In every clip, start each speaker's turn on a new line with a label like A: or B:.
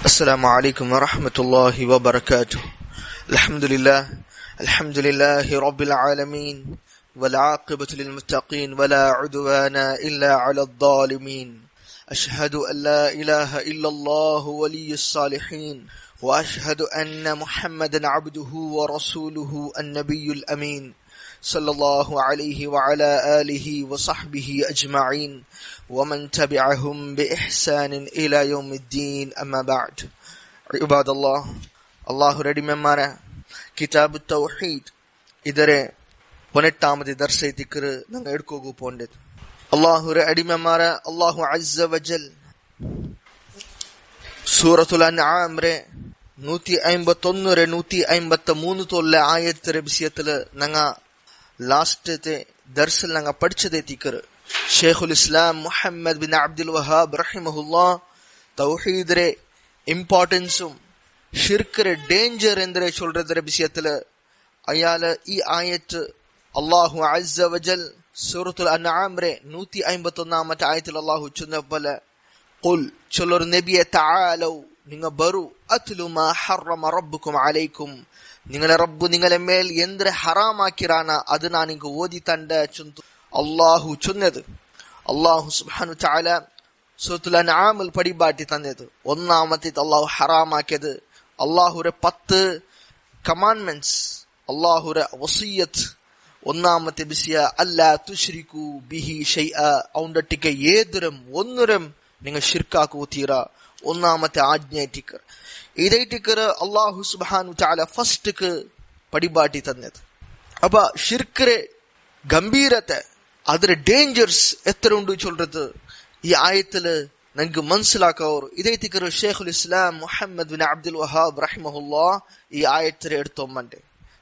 A: السلام عليكم ورحمة الله وبركاته. الحمد لله رب العالمين، والعاقبة للمتقين، ولا عدوان إلا على الظالمين. أشهد أن لا إله إلا الله ولي الصالحين، وأشهد أن محمدا عبده ورسوله النبي الأمين، صلى الله عليه وعلى آله وصحبه أجمعين، ومن تبعهم بإحسان إلى يوم الدين. أما بعد. عباد الله, الله റെഡിമെമ്മാര കിതാബ് തൗഹീദ് ಇದರ 18ನೇ ದರ್ಸ ತಿಕ್ಕರು ನಂಗೆ ಎಡ್ಕೋಗು ಪೋಂಡೆದು. ಅಲ್ಲಾಹುರ ಅಡಿಮೆಮ್ಮಾರ ಅಲ್ಲಾಹು ಅಜ್ಜ ವಜಲ್ ಸೂರತುಲ್ ಅನ್ಆಮ್ ರೆ 151 ರೆ 153 ತೊಲ್ಲೆ ಆಯತ್ ರೆ ಬಿಸಿಯತಲ ನಂಗ ಲಾಸ್ಟ್ ದರ್ಸಲ್ ನಂಗ ಪಡಿಚದೆ ತಿಕ್ಕರು. ஷேகுல் இஸ்லாம் முஹம்மது பின் அப்துல் வஹாப் ரஹிமஹுல்லா தௌஹீதரே இம்பார்ட்டன்ஸும் ஷிர்க்ர டேஞ்சர் என்ற சொல்றதுற விஷயத்துல அயால ಈ ಆಯತ್ ಅಲ್ಲಾಹು ಅಜ್ಜ ವಜಲ್ ಸೂರತುಲ್ ಅನ್ಆಮ್ ರೆ 151ನೇ ಆಯத்தில் ಅಲ್ಲಾಹು ಚುನ್ನಬಲ ಕುಲ್ ಚೊಲ್ಲರು ನಬಿಯೇ ತಆಲೌ നിങ്ങൾ ಬರು ಅತ್ಲು ಮಾ ಹರ್ರಮ ರಬ್ಬುಕುಂ ಅಲೈಕುಂ നിങ്ങളെ റബ്ബ് നിങ്ങളെ മേൽ എന്ത് ഹറാമാക്കിറാന അത് ഞാൻ നിങ്ങൾക്ക് ഓതി തണ്ട ചുന്തു അള്ളാഹു ചൊന്നത്. അള്ളാഹു സുബ്ഹാനഹു തആല സൂറത്തുൽ അൻആമിൽ പടിപാട്ടി തന്നത്. ഒന്നാമത്തേത് അള്ളാഹു ഹറാമാക്കിയത് അള്ളാഹുരെ 10 കമാൻഡ്മെന്റ്സ്, അള്ളാഹുരെ വസിയത്ത്. ഒന്നാമത്തെ വിഷയ അല്ലാ തുശ്രികു ബിഹി ഷൈഅ, അവണ്ടൊട്ടിക്ക് ഏതൊരും ഒന്നുരം നിങ്ങൾ ഷിർക്കാക്കു തീര. ഒന്നാമത്തെ ആജ്ഞാറ്റിക്കർ ഇതൈറ്റിക്കർ അള്ളാഹു സുബ്ഹാനഹു തആല ഫസ്റ്റ്ക്ക് പടിപാട്ടി തന്നത്. അപ്പൊ ഷിർക്കിരെ ഗംഭീരത്തെ ಅದರ ಡೇಂಜರ್ಸ್ ಎತ್ತರ ಉಂಡು ಚೊಲ್றது ಈ ಆಯತ್ತಲು ನಂಗೆ ಮನ್ಸಿಲಾಕವ್ರು. ಇದೇ ತಿಕ್ಕರು ஷேகுல் இஸ்லாம் முஹம்மது பின் அப்துல் வஹாப் ரஹிமஹுல்லா ಈ ಆಯತ್ತರೆ ಎಡ್ತೊಮ್ಮಂಡೆ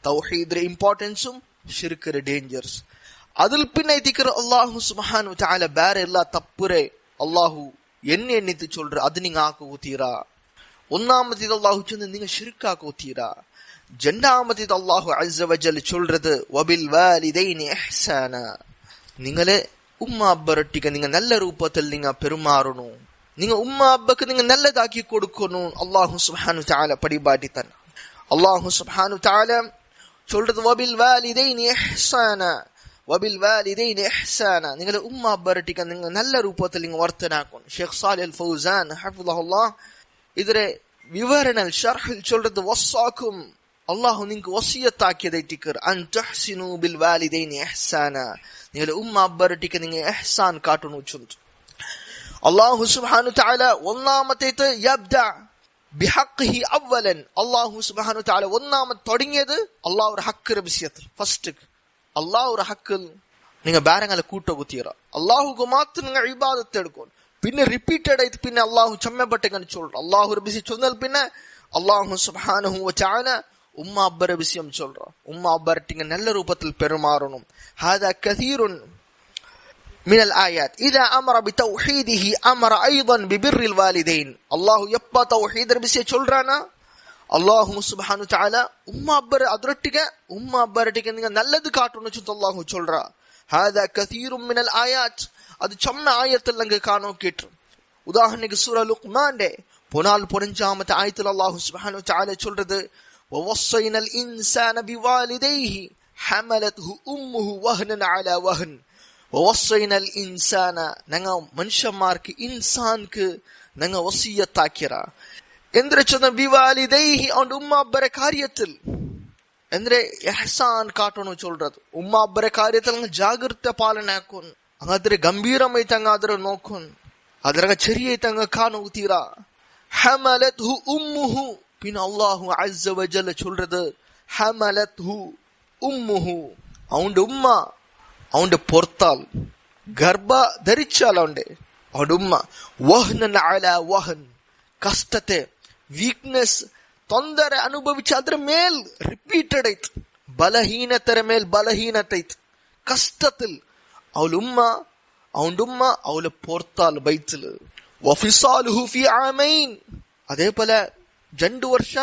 A: ತೌಹೀದ್ರ ಇಂಪಾರ್ಟೆನ್ಸುം ஷிர்க்ர ಡೇಂಜರ್ಸ್. അതിൽ പിന്നെ തിಕ್ಕರು ಅಲ್ಲಾಹು ಸುಬ್ಹಾನಹು ತಆಲ ಬೇರೆ ಎಲ್ಲ ತಪ್ಪುರೆ ಅಲ್ಲಾಹು ಎನ್ನಿತ್ತು ಚೊಲ್ற ಅದು ನಿಂಗ ಹಾಕೋತೀರಾ. ഒന്നാമത്തേത് അള്ളാഹു ചൊന്ന് നിങ്ങൾ ഷിർക്കാക്കോത്തീരാ. രണ്ടാമത്തേത് അള്ളാഹു അസ്സ വജൽ ചൊല്றது വബിൽ വാലിദൈനി ഇഹ്സാന, നിങ്ങളെ ഉമ്മ അബ്ബരൊട്ടിക്ക് നിങ്ങൾ നല്ല രൂപത്തിൽ നിങ്ങൾ പെരുമാറണു, നിങ്ങൾ ഉമ്മ അബ്ബക്ക് നിങ്ങൾ നല്ലതാക്കി കൊടുക്കണു. അള്ളാഹു സുബ്ഹാനഹു തആല പടിപാട്ടി തന്നെ. അള്ളാഹു സുബ്ഹാനഹു തആല ചൊല്றது വബിൽ വാലിദൈനി ഇഹ്സാന, വബിൽ വാലിദൈനി ഇഹ്സാന, നിങ്ങൾ ഉമ്മ അബ്ബരൊട്ടിക്ക് നിങ്ങൾ നല്ല രൂപത്തിൽ നിങ്ങൾ വർത്തനാക്കണം. ഷേഖ് സാലിഹ് അൽ ഫൗസാൻ ഹഫിളഹുല്ലാഹ് ഇതിരെ വിവരണൽ ഷർഹിൽ ചൊല്றது വസ്സാക്കും, അള്ളാഹു നിങ്ങൾക്ക് വസിയത്താക്കിയതായിട്ടിക്കർ അൻ തുഹ്സിനു ബിൽ വാലിദൈനി ഇഹ്സാന, നിങ്ങളുടെ ഉമ്മ അബ്ബരൊട്ടിക്ക് നിങ്ങൾ ഇഹ്സാൻ കാട്ടണു ചൊല്ലുന്നു. അള്ളാഹു സുബ്ഹാനഹു തആല ഒന്നാമത്തേത് യബ്ദ ബിഹഖ്ഹി അവ്വലൻ, അള്ളാഹു സുബ്ഹാനഹു തആല ഒന്നാമത് തുടങ്ങിയത് അള്ളാഹുടെ ഹക്കിന്റെ വിഷയത്തിൽ. ഫസ്റ്റ് അള്ളാഹുടെ ഹക്കിൽ നിങ്ങൾ ബാരങ്ങളെ കൂട്ടകുത്തീറ, അള്ളാഹുക്ക് മാത്രം നിങ്ങൾ ഇബാദത്ത് എടുക്കണം. പിന്നെ റിപ്പീറ്റഡ് ആയിട്ട് പിന്നെ അള്ളാഹു ചമ്മപ്പെട്ടെങ്ങനെ ചൊല്ലും. അള്ളാഹു ബിസി ചൊന്നാൽ പിന്നെ അള്ളാഹു സുബ്ഹാനഹു വതആല ഉമ്മ അബ്ബര വിഷയം ചൊല്ற, ഉമ്മ അബ്ബരട്ടിങ്ങ നല്ല രൂപത്തിൽ പെരുമാറണം. ഹാദാ കസീറുൻ മിനൽ ആയാത്ത്. ഇദാ അമറ ബിതൗഹീദിഹി അമറ അയ്ദൻ ബിബിറിൽ വാലിദൈൻ. അള്ളാഹു എപ്പ തൗഹീദർ വിഷയം ചൊല്றானா അള്ളാഹു സുബ്ഹാനഹു വതആല ഉമ്മ അബ്ബര ಅದರೊಟ್ಟಿಗೆ ഉമ്മ അബ്ബരട്ടിಗೆ നിങ്ങൾ നല്ലത് കാട്ടണം എന്ന് അള്ളാഹു ചൊല്ற. ഹാദാ കസീറുൻ മിനൽ ആയാത്ത്. അത് ചൊന്ന ആയത്തിൽ നമുക്ക് കാണോ കേട്ടു. ഉദാഹരണക്ക് സൂറ ലുഖ്മാന്റെ 15ാമത്തെ ആയത്തിൽ അല്ലാഹു സുബ്ഹാനഹു വതആല ചൊല്றது വവസ്സൈനൽ ഇൻസാന ബിവാലിദൈഹി ഹമലത്ഹു ഉമ്മുഹു വഹ്നൻ അലാ വഹ്ൻ. വവസ്സൈനൽ ഇൻസാന, ഞങ്ങ മനുഷ്യന്മാർക്ക് ഇൻസാൻക്ക് ഞങ്ങ വസിയത്താക്കിറ എന്തിരെ ചൊന്ന ബിവാലിദൈഹി, അവന്റെ ഉമ്മ അബ്ബരെ കാര്യത്തിൽ എന്തിരെ ഇഹ്സാൻ കാട്ടണു ചൊല്றது. ഉമ്മ അബ്ബരെ കാര്യത്തിൽ ജാഗ്രത പാലನೆ ಹಾಕೋನು, ಹಂಗಾದ್ರೆ ಗಂಭೀರಮೈತ ಹಂಗಾದ್ರೆ ನೋಕೋನ್, ಅದ್ರಾಗ ಚರಿಯೈತ ಹಂಗ ಕಾಣುತ್ತೀರ. ಹಮಲತ್ಹು ಉಮ್ಮುಹು, പിന്നെ അല്ലാഹു അസ്സ വജൽ ചൊല്றது ഹമലത്ഹു ഉമ്മുഹു, അവന്റെ ഉമ്മ അവന്റെ പുറത്താൽ ഗർഭ ധരിച്ചാൽ അവന്റെ ഉമ്മ വഹ്നൻ അലാ വഹൻ, കഷ്ടത്തെ വീക്ക്നെസ് ತೊಂದರೆ ಅನುಭವಿಸಿ ಅದ್ರ ಮೇಲ್ ರಿಪೀಟೆಡ್ ಐತ್, ಬಲಹೀನತರ ಮೇಲ್ ಬಲಹೀನತೆ ಐತ್, ಕಷ್ಟത്തിൽ അവൾ ഉമ്മ അവന്റെ ഉമ്മ അവളെ പുറത്താൽ ബൈത്തിൽ. വഫിസാലുഹു ഫി ആമൈൻ, അതേപോലെ 2 ವರ್ಷ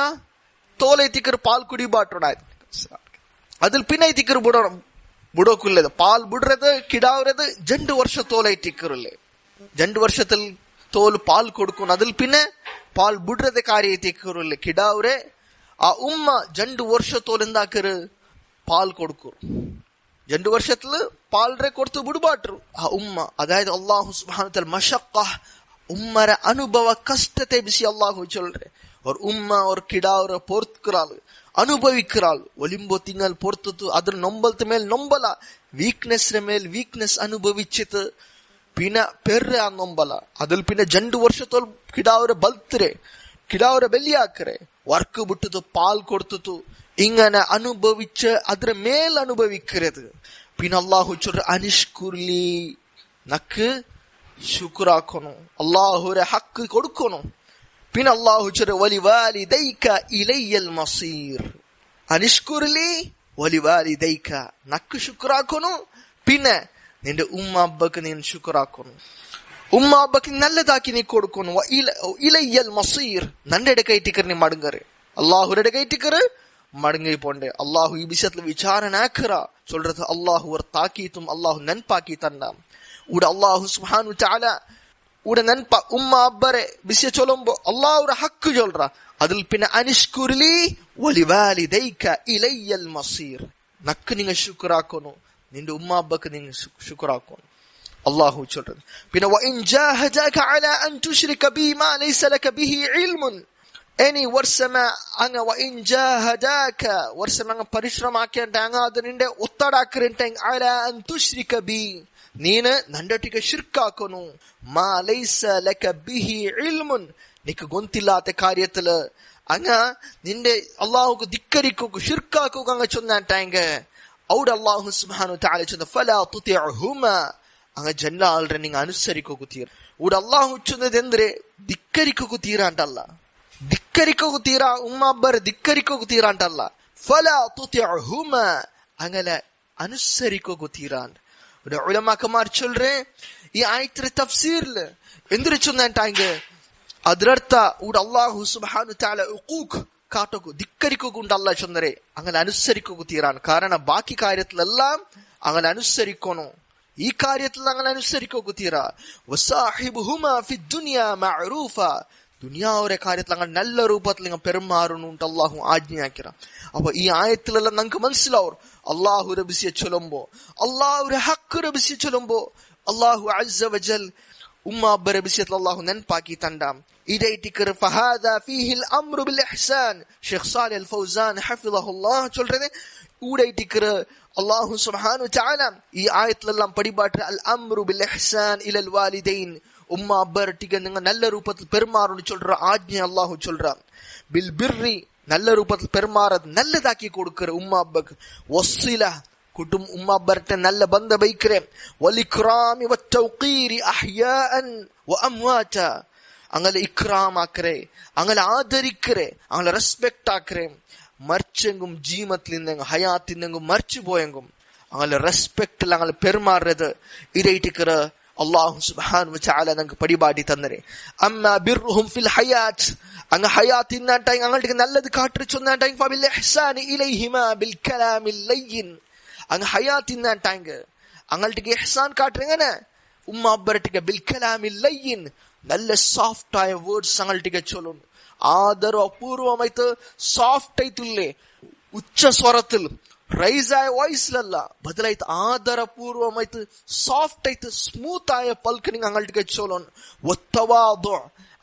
A: തോലൈത്തിക്കർ പാൽ കുടിബാട്ടുണ്ടായത്. അതിൽ പിന്നെ ಐತಿಕ್ಕರ್ ബുടോക്കുള്ളത് പാൽ ബുഡ്றது കിടാവത് 2 ವರ್ಷ തോലൈത്തിക്കറില്ലേ. 2 ವರ್ಷത്തിൽ തോല് പാൽ കൊടുക്കുന്നു. അതിൽ പിന്നെ പാൽ ബുഡ്രത കാര്യത്തേക്കുള്ള കിടാവരെ ആ ഉമ്മ 2 ವರ್ಷത്തോല് എന്താക്കര് പാൽ കൊടുക്കും. 2 ವರ್ಷത്തില് പാലരെ കൊടുത്ത് ബുഡ്ബാട്ടರು ಆ ಉಮ್ಮ. അതായത് അല്ലാഹു സുബ്ഹാനഹു വതആല മശഖ ഉമ്മര അനുഭവ കഷ്ടത്തെ ಬಿಸಿ ಅಲ್ಲಾಹು சொல்றே. ஒரு உம்மா ஒரு கிடாவர பொறுத்துக்கிறாள், அனுபவிக்கிறாள். ஒலிம்போ திங்கள் பொறுத்து ಅದ್ರ நொம்பல்ತ மேல் நொம்பல, ವೀಕ್ನೆಸ್ ಮೇಲ್ ವೀಕ್ನೆಸ್ ಅನುಭವಿಸಿತು പിന്നെ പെർറെ ആ നൊമ്പല. അതിൽ പിന്നെ 2 ವರ್ಷത്തോಲ್ കിടാവരെ ബൽത്തരെ, കിടാവരെ ബലിയാക്കരെ, വർക്ക് വിട്ടു പാൽ കൊടുത്തു ഇങ്ങനെ അനുഭവിച്ച് അದ್ರ മേൽ അനുഭവിക്കരുത്. പിന്നെ അല്ലാഹു ചൊല്ற അനിഷ്കുർലി, നക്ക് ശുക്രാക്കണം, അല്ലാഹുരെ ഹക്ക് കൊടുക്കണം. പിന്നെ അല്ലാഹു ചൊല്ற വലിവാലിദൈക ഇലയ്യൽ മസീർ. അനിഷ്കുർലി വലിവാലിദൈക, നക്ക് ശുക്രാക്കണം. പിന്നെ നിന്റെ ഉമ്മ അബ്ബക്ക് നീ ശുക്രാക്കണം. ഉമ്മ അബ്ബക്ക് നല്ലതാക്കി നീ കൊടുക്കണം. ഇലയ്യൽ മസീർ, നന്റെ ഇടക്കൈറ്റിക്കർ നീ മടങ്ങറ്, അല്ലാഹുരുടെ കൈറ്റിക്കറ് മടങ്ങി പോണ്ടേ. അള്ളാഹു ഈ വിഷയത്തിൽ വിചാരണാക്കറ சொல்றது. അള്ളാഹു ഒരു താക്കീത്തും അള്ളാഹു നൻപാക്കി തന്നാം. ഇവിടെ അള്ളാഹു സുബ്ഹാനഹു തആല ഇവിടെ നൻപ ഉമ്മ അബ്ബരെ വിഷയ ചൊല്ലുമ്പോ അള്ളാഹുടെ ഹക്ക് ചൊല്ற. അതിൽ പിന്നെ അനിഷ്കുർലി വലിവാലിദൈക ഇലയ്യൽ മസീർ, നക്ക് നിങ്ങൾ ശുക്രാക്കണം, നിന്റെ ഉമ്മ അബ്ബക്ക് നിങ്ങൾ ശുക്രാക്കണം. അള്ളാഹു ചൊല്றது. പിന്നെ വഇൻ ജാഹദക അലാ അൻ തുശ്രിക ബി മാ ലൈസ ലക ബിഹി ഇൽമുൻ, ഇനി വർഷമ അങ്ങ് വഇൻ ജാഹദക വർഷമ അങ്ങ് പരിശ്രമാക്കേണ്ട അതിന്റെ ഒത്തടാക്കറിന്റെ അലാ അൻ തുശ്രിക ബി, നീന് നണ്ടൊട്ടിಗೆ ಶಿರ್ಕಾಕನು, മാ ലൈസ ലക ബിഹി ഇൽമുൻ, നിക്ക് ഗൊಂತಿല്ലാത്ത കാര്യത്തില് അങ്ങ നിന്റെ അല്ലാഹുക്ക് ധിക്കരിക്കുക ಶಿರ್ಕಾക്കുക അങ്ങ് ചൊന്നാട്ടാങ്ക. അവിടെ അല്ലാഹു സുബ്ഹാനഹു തആല ചൊന്ന ഫലാ തുതിഉഹുമാ, അങ്ങ് ജന്നാൾറെ നിങ്ങൾ അനുസരിക്കുക തീർ. ഇവിടെ അല്ലാഹു ചൊന്നത് എന്തിരെ ധിക്കരിക്കുക തീരാണ്ടല്ല, ധിക്കരിക്കുക തീരാ ഉമ്മ അബ്ബരെ ധിക്കരിക്കുക തീരാണ്ടല്ല. ഫലാ തുതിഉഹുമാ, അങ്ങനെ അനുസരിക്കുക തീരാണ്ട്. ഉലമാക്കന്മാർ ചൊല്றே ഈ ആയത്തിന്റെ തഫ്സീറില് എന്തിനു ചൊന്നാട്ടാങ്ക അതിരർത്ഥ ഇവിടെ അല്ലാഹു സുബ്ഹാനഹു തആല ഉഖൂഖ് കാട്ടുക ധിക്കരിക്കുക അല്ല ചൊന്നരെ, അങ്ങനെ അനുസരിക്കുക തീരാണ്. കാരണം ബാക്കി കാര്യത്തിലെല്ലാം അങ്ങനെ അനുസരിക്കണം, ഈ കാര്യത്തിൽ അങ്ങനെ അനുസരിക്കുക തീരാ. വസാഹിബുഹുമാ ഫിദ്ദുനിയ മഅറൂഫ, ദുനിയാവുടെ കാര്യത്തിൽ അങ്ങനെ നല്ല രൂപത്തിൽ നിങ്ങൾ പെരുമാറണുണ്ട് അള്ളാഹു ആജ്ഞയാക്കിറ. അപ്പൊ ഈ ആയത്തിലെല്ലാം നമുക്ക് മനസ്സിലാവും അള്ളാഹു റബിസിയെ ചൊല്ലുമ്പോ, അള്ളാഹുരെ ഹക്ക് റബിസിയെ ചൊല്ലുമ്പോ അള്ളാഹു അസ്സ വജൽ ഉമ്മ അബ്ബ റബിസിയത്തിൽ അള്ളാഹു നൻപാക്കി തണ്ടാം. ഇതൈറ്റിക്കർ ഫഹാദാ ഫീഹിൽ അംറു ബിൽ ഇഹ്സാൻ. ഷെയ്ഖ് സാലിഹ് അൽ ഫൗസാൻ ഹഫിളഹുല്ലാഹ് ചൊല്றது ഊടൈറ്റിക്കർ അള്ളാഹു സുബ്ഹാനഹു തആല ഈ ആയത്തിലെല്ലാം പടിപാട്ട് അൽ അംറു ബിൽ ഇഹ്സാൻ ഇലൽ വാലിദൈൻ, ഉമ്മ അബ്ബർട്ടിക്ക് നിങ്ങൾ നല്ല രൂപത്തിൽ പെരുമാറുന്നു ചൊല്ற ആജ്ഞ അള്ളാഹു ചൊല്ற. ബിൽ ബിർരി, നല്ല രൂപത്തിൽ പെരുമാറത് നല്ലതാക്കി കൊടുക്കற ഉമ്മ അബ്ബക്ക്. വസ്സില, ഉമ്മ അബ്ബർട്ടെ നല്ല ബന്ധ ബൈക്കറെ. വലിക്റാമി വത്തൗഖീരി അഹ്യാഅൻ വഅംവാത, അങ്ങനെ ഇക്റാം ആക്കറെ, അങ്ങനെ ആദരിക്കറെ, അങ്ങനെ റെസ്പെക്ട് ആക്കറെ. മരിച്ചെങ്കും ജീവത്തിൽ നിന്നെങ്കും ഹയാത്തിനെങ്കും മരിച്ചു പോയെങ്കും അങ്ങനെ റെസ്പെക്റ്റിൽ അങ്ങനെ പെരുമാറത് ഇരയിട്ടിക്കറ അല്ലാഹു സുബ്ഹാനഹു വതആല നമുക്ക് പടിപാടി തന്നരെ. അമ്മാ ബിർറുഹും ഫിൽ ഹയാത്ത്, അങ്ങ് ഹയാത്തിനാട്ടായി അങ്ങോട്ടേക്ക് നല്ലത് കാട്ടി ചൊന്നാട്ടായി ഫബിൽ ഇഹ്സാനി ഇലൈഹിമാ ബിൽ കലാമിൽ ലയ്യിൻ, അങ്ങ് ഹയാത്തിനാട്ടാങ്ക അങ്ങോട്ടേക്ക് ഇഹ്സാൻ കാട്ടി എങ്ങനെ ഉമ്മ അബ്ബർട്ടിക്ക് ബിൽ കലാമിൽ ലയ്യിൻ, നല്ല സോഫ്റ്റ് ആയ വേർഡ്സ് അങ്ങോട്ടേക്ക് ചൊല്ലുന്നു. ആദരവ് അപൂർവമായിട്ട് സോഫ്റ്റ് ആയിട്ടില്ലേ, ഉച്ച സ്വരത്തിൽ റൈസ് ആയ വോയിസിലല്ല, ബദലായിട്ട് ആദരപൂർവമായിട്ട് സോഫ്റ്റ് ആയിട്ട് സ്മൂത്ത് ആയ പൽക്കനിങ് അങ്ങോട്ടേക്ക് ചൊല്ലുന്നു. വത്തവാദു,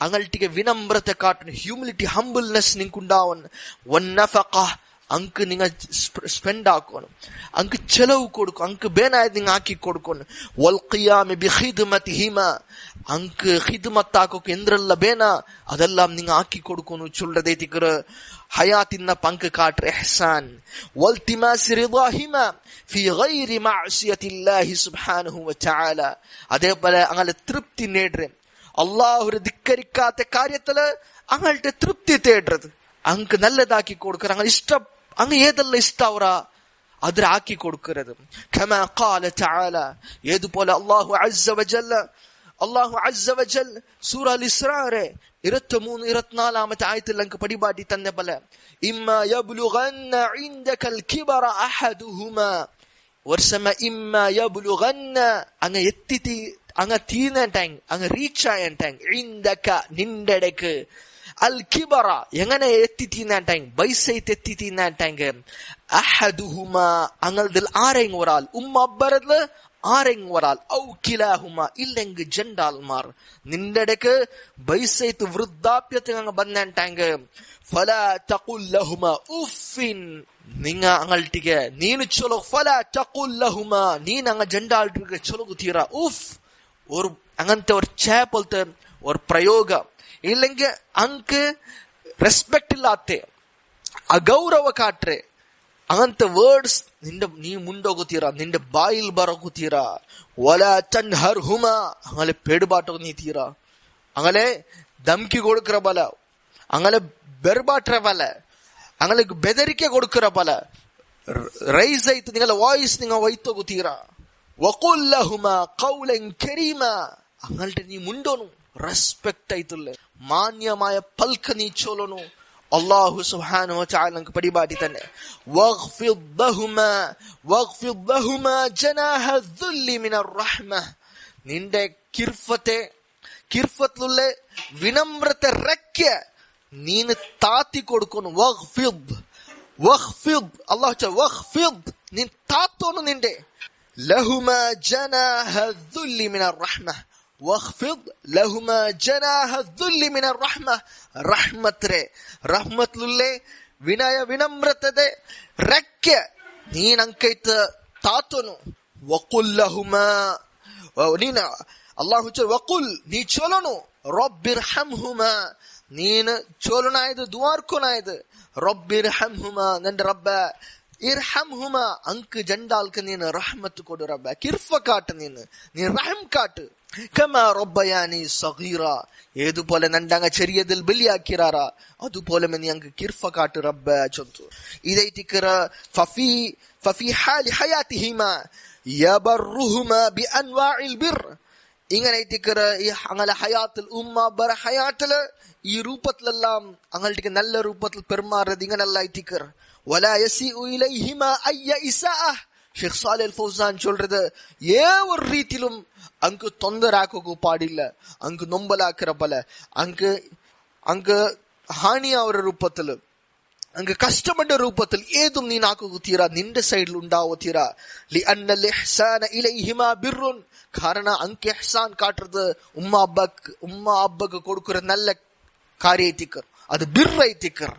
A: അങ്ങോട്ടേക്ക് വിനമ്രത്തെ കാട്ടുന്നു, ഹ്യൂമിലിറ്റി ഹംബിൾനെസ് നിങ്ങൾക്ക് ഉണ്ടാവുന്നു. വന്നഫഖ, അങ്ക് നിങ്ങൾ സ്പെൻഡ് ആക്കണം, അങ്ക് ചെലവ് കൊടുക്കും, അങ്ക് ബേനായത് നിങ്ങൾ ആക്കി കൊടുക്കണം. വൽ ഖിയാമി ബിഖിദ്മതിഹിമാ, അങ്ക് ഖിദ്മത്താക്കൊക്കെ എന്തെല്ല ಬೇನ ಅದೆல்லாம் നിങ്ങൾ ആക്കി കൊടുക്കുന്നു ചൊല്ലതേതിക്കറ് ഹയാത്തിന്ന പങ്ക് കാട്ട് ഇഹ്സാൻ. വൽതിമാസ് റിദാഹിമ ഫി ഗൈരി മഅസിയത്തില്ലാഹി സുബ്ഹാനഹു വതആല, അതേപോലെ അങ്ങനെ തൃപ്തി നേടുക, അല്ലാഹുവിനെ ധിക്കരിക്കാത്ത കാര്യത്തില് അങ്ങളുടെ തൃപ്തി തേടുന്നത്, അങ്ക് നല്ലതാക്കി കൊടുക്കുക, അങ്ങനെ ഇഷ്ടം അങ്ങ് ഏതെല്ലാം ഇഷ്ടാവറ അതിൽ ആക്കി കൊടുക്കരുത്. കമാ ഖാല തആല, ഏതുപോലെ അല്ലാഹു അസ്സ വജല്ല സൂറ അൽ ഇസ്രാറെ 23-24 ആയത്തിൽ നമുക്ക് പടിപാടി തന്നെ പോലെ ഇമ്മാ യബ്ലുഗന്ന ഇൻദകൽ കിബറ അഹദുഹുമാ വർസമ ഇമ്മാ യബ്ലുഗന്ന, അങ്ങ് എത്തി അങ്ങ് തീർന്നിട്ടാങ് അങ്ങ് റീച്ച് ആയിട്ടാങ് ഇന്ദക നിന്റെടക്ക് അൽ കിബറ എങ്ങനെ എത്തി തീർന്നിട്ടാങ് ബൈസൈത്ത് എത്തി തീർന്നിട്ടാങ് അഹദുഹുമ അങ്ങളതിൽ ആരെങ്കിലും ഒരാൾ അബ്ബറതില് ആരെങ്കിലും ഒരാൾ ഔ കിലാഹുമ ഇല്ലെങ്കിൽ ജണ്ടാൽമാർ നിന്റെടക്ക് ബൈസൈത്ത് വൃദ്ധാപ്യത്തിൽ അങ്ങ് ബന്നിട്ടാങ് ഫലാ തഖുൽ ലഹുമ ഉഫിൻ നിങ്ങ അങ്ങൾട്ടിಗೆ ನೀನು ಚಲೋ ಫಲಾ ತಖುಲ್ ಲಹುಮಾ ನೀನು അങ്ങ ಜಂಡಾಲ್ಟಿಗೆ ಚಲೋ ಗೊತ್ತೀರಾ ಉಫ್ ഒരു അങ്ങനത്തെ ഒരു പോലത്തെ ഒരു പ്രയോഗ ഇല്ലെങ്കിൽ അങ്ക് റെസ്പെക്ട് ഇല്ലാത്ത അഗൗരവ കാട്ടെ അങ്ങനത്തെ വേർഡ്സ് നീ ಮುಂಡೋಗುತ್ತೀರಾ നിന്റെ ಬಾಯಿಲ್ ಬರೋಗುತ್ತೀರಾ ವಲಾ ತನ್ಹರ್ಹುಮಾ അങ്ങനെ പേടുപാട്ടോ നീ തീരാ അങ്ങനെ ധംകി കൊടുക്കற ಬಲ അങ്ങനെ ബെർബാട്ര ಬല അങ്ങനെ ബെദരിക്ക കൊടുക്കற ಬಲ റൈസ് ആയിട്ട് നിങ്ങളുടെ വോയിസ് നിങ്ങൾ വൈത്തോಗುತ್ತೀರಾ വഖുൽ ലഹുമാ ഖൗലൻ കരീമാ അങ്ങൾട്ട് നീ ಮುಂಡೋನು റെസ്പെക്ട് ആയിട്ടുള്ള മാന്യമായ പൽക്ക നീ ചൊല്ലണു അല്ലാഹു സുബ്ഹാനഹു വ തആല നമുക്ക് പരിപാടി തന്നെ വഗ്ഫിദ് ലഹുമാ ജനാഹ ദുല്ലി മിനർ റഹ്മ നിന്റെ കിർഫത്തിലുള്ള വിനമ്രത്തെ റെക്ക നീന് താത്തി കൊടുക്കുന്നു വഗ്ഫിദ് അല്ലാഹു വഗ്ഫിദ് നീ താത്തോന്നു നിന്റെ ലഹുമാ ജനാഹ ദുല്ലി മിനർ റഹ്മ വഗ്ഫിദ് ലഹുമാ ജനാഹ ദുല്ലി മിനർ റഹ്മ റഹ്മത്തിലുള്ള വിനമ്രത്തെ റെക്ക നീ അങ്കൈത്ത് താത്തോന്നു വഖുൽ ലഹുമാ നീന അല്ലാഹു വഖുൽ നീ ചൊല്ലണു റബ്ബിർഹംഹുമാ ನೀನು ಚೋಲನಾಯ್ದು ದುವಾರ್ಕೊನಾಯ್ದು ರಬ್ಬಿರ್ಹಮ್ಹುಮಾ ನಂದ ರಬ್ಬ ഇർഹംഹുമ അങ്ക് ജണ്ടാൽക്ക് നീന് റഹ്മത്ത് കൊടു റബ്ബ കിർഫ കാട്ട് നീ റഹം കാട്ട് കമാ റബ്ബയാനി സഗീറ ഏതുപോലെ നണ്ടങ്ങ ചെറിയതിൽ ബലിയാക്കിറാറ അതുപോലെ നീ അങ്ക് കിർഫ കാട്ട് റബ്ബ ചൊന്തു ഇതൈതിക്കറ ഫഫി ഹാലി ഹയാതിഹിമ യബറുഹുമ ബിഅൻവാഇൽ ബിർ ഇങ്ങനെ അങ്ങനെ ഹയാത്തിൽ അബ്ബറ ഹയാത്തില് ഈ രൂപത്തിലെല്ലാം അങ്ങൾട്ടിക്ക് നല്ല രൂപത്തിൽ പെരുമാറുന്നത് ഇങ്ങനല്ല ഐറ്റിക്കർ വലാ യസിഉ ഇലൈഹിമ അയ്യ ഇസാഅഹ് ഷെയ്ഖ് സാലിഹ് അൽ ഫൗസാൻ ചൊല്றது ഒരു ರೀತಿലും അങ്ക് ತೊಂದರಾಕೋಕು പാടില്ല അങ്ക് നൊമ്പലാക്കിற പല അങ്ക് ഹാനിയാവರ ರೂಪത്തില് അങ്ക് കഷ്ടപ്പെട്ട രൂപത്തിൽ ഏതും നീ നാക്കുകുത്തീരാ നിന്റെ സൈഡിൽ ഉണ്ടാവുത്തീരാ ലി അന്നൽ ഇഹ്സാന ഇലൈഹിമ ബിർറുൻ കാരണം അങ്ക് ഇഹ്സാൻ കാട്ടുறது ഉമ്മ അബ്ബക്ക് കൊടുക്കുന്ന നല്ല കാര്യത്തിക്കർ അത് ബിർറൈത്തിക്കർ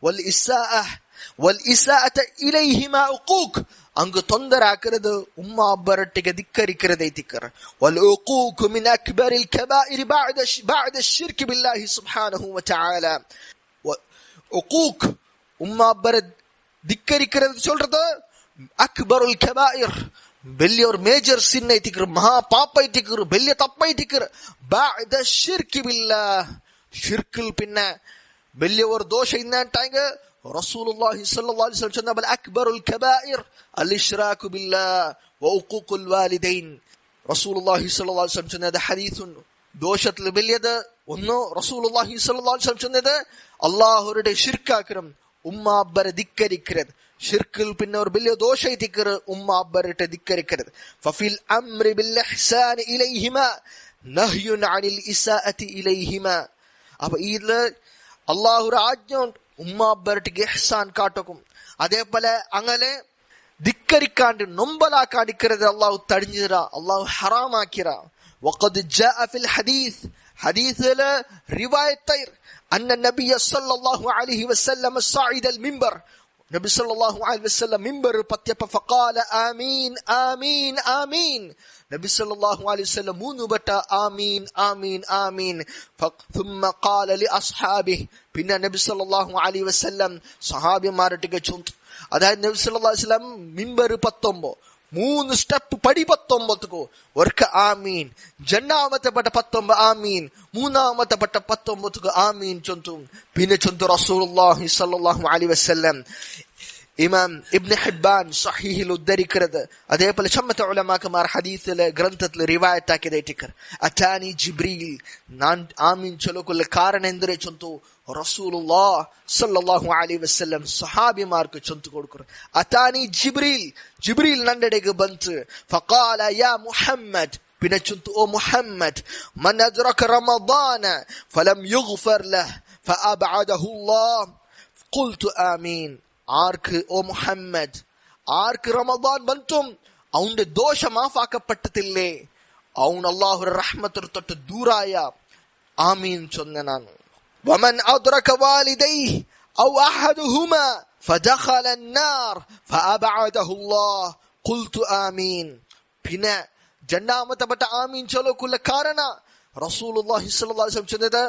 A: വൽ ഇസാഅത ഇലൈഹിമ ഉഖൂഖ് അങ്ക് ತೊಂದರಾಕಿರದು ഉമ്മ അബ്ബരട്ടിಗೆ ധിക്കരിக்கிறದೈತಿക്കർ വൽ ഉഖൂഖ് മിൻ അക്ബറിൽ കബായിർ ബഅദ الشرك بالله سبحانه وتعالى ഉഖൂഖ് ഉമ്മ അബ്ബരെ ധിക്കരിக்கிறது சொல்றது അക്ബറുൽ കബായിർ വലിയ ഒരു മേജർ സിൻ ಐತಿಕರು ಮಹಾ ಪಾಪ ಐತಿಕರು വലിയ ತಪ್ಪ ಐತಿಕರು ബഅദ الشرك بالله ഷിർക്കിൽ പിന്നെ വലിയ ഒരു ദോഷം ഇന്നാട്ടാങ്ക റസൂലുള്ളാഹി സ്വല്ലല്ലാഹു അലൈഹി വസല്ലം ചൊന്ന ബൽ അക്ബറുൽ കബായിർ അൽ ഇശ്റാകു ബില്ലാഹ് വ ഉഖൂഖുൽ വാലിദൈൻ റസൂലുള്ളാഹി സ്വല്ലല്ലാഹു അലൈഹി വസല്ലം ചൊന്ന ഹദീസുൻ ദോഷത്തിൽ വലിയത് ഒന്ന് റസൂലുള്ളാഹി സ്വല്ലല്ലാഹു അലൈഹി വസല്ലം ചൊന്നത് അല്ലാഹുവിന്റെ ഷിർക്കാക്കരം ഉമ്മ അബ്ബരെ ധിക്കരിക്കരുത് ഷിർക്കിൽ പിന്നെ ഒരു വലിയ ദോഷം ധിക്കറ് ഉമ്മ അബ്ബരെ ധിക്കരിക്കരുത് ഫഫിൽ അംരി ബിൽ ഇഹ്സാൻ ഇലൈഹിമ നഹ്യുൻ അനിൽ ഇസാഅതി ഇലൈഹിമ അപ്പൊ ഇതില് അള്ളാഹുര ആജ്ഞ ഉമ്മ അബ്ബരട്ടിക്ക് ഇഹ്സാൻ കാട്ടക്കും അതേപോലെ അങ്ങനെ ധിക്കരിക്കാണ്ട് നൊമ്പലാക്കാണ്ടിക്കരുത് അള്ളാഹു തടിഞ്ഞിര അള്ളാഹു ഹറാമാക്കിര വഖദ് ജാഅ ഫിൽ ഹദീസ് ഹദീസില് റിവായത്തൈർ അന്ന നബിയ സല്ലല്ലാഹു അലൈഹി വസല്ലം സഅദൽ മിമ്പർ നബി സല്ലല്ലാഹു അലൈഹി വസല്ലം മിമ്പർ പത്യപ്പ ഫഖാല ആമീൻ ആമീൻ ആമീൻ നബി സല്ലല്ലാഹു അലൈഹി വസല്ലം മൂന്ന് വട്ട ആമീൻ ആമീൻ ആമീൻ ثم قال لاصحابه പിന്നെ നബി സല്ലല്ലാഹു അലൈഹി വസല്ലം സഹാബിമാരുടെ ചൊന്തു അതായത് നബി സല്ലല്ലാഹു അലൈഹി വസല്ലം മിമ്പർ 19 മൂന്ന് സ്റ്റെപ്പ് പടി 19 ഒരിക്ക ആമീൻ രണ്ടാമത്തെ പട്ട 19 ആമീൻ മൂന്നാമത്തെ പട്ട 19 ആമീൻ ചൊന്തു പിന്നെ ചൊന്തു റസൂലുള്ളാഹി സ്വല്ലല്ലാഹു അലൈഹി വസല്ലം ഇമാം ഇബ്നു ഹിബ്ബാൻ സഹീഹിൽ ഉദ്ധരിക്കുന്നത് അതേപോലെ ചമ്മത്തെ ഉലമാക്കന്മാർ ഹദീസിലെ ഗ്രന്ഥത്തിൽ റിവായത്ത് ആക്കിയതായിട്ടിക്കർ അതാനി ജിബ്രീൽ ഞാൻ ആമീൻ ചൊല്ലുകൊള്ള കാരണം എന്തിനെ ചൊന്തു റസൂലുള്ളാഹി സ്വല്ലല്ലാഹു അലൈഹി വസല്ലം സഹാബിമാർക്ക് ചൊന്തു കൊടുക്കുന്നു അതാനി ജിബ്രീൽ നണ്ടടേക്ക് ಬಂತು ഫഖാല യാ മുഹമ്മദ് പിന്നെ ചൊന്തു ഓ മുഹമ്മദ് മൻ അദ്റക റമദാന ഫലം യുഗ്ഫർ ലഹ് ഫഅബ്അദഹു അല്ലാഹ് ഖുൽതു ആമീൻ. ആർക്ക് ഓ മുഹമ്മദ്, ആർക്ക് റമദാൻ ബന്തും അവന്റെ ദോഷം മാഫാക്കപ്പെട്ടിട്ടില്ലേ, അവൻ അല്ലാഹുവിന്റെ റഹ്മത്ത് തൊട്ട് ദൂരായ, ആമീൻ ചൊന്ന ನಾನು. വമൻ അദ്റക വാലിദൈഹി ഔ അഹദുഹുമാ ഫദഖല النار فأبعده الله قلت ആമീൻ. പിന്നെ രണ്ടാമത്തെ പട്ട ആമീൻ ചൊല്ലക്കുള്ള കാರಣ റസൂലുള്ളാഹി സ്വല്ലല്ലാഹു അലൈഹി വസല്ലം ചൊന്നത്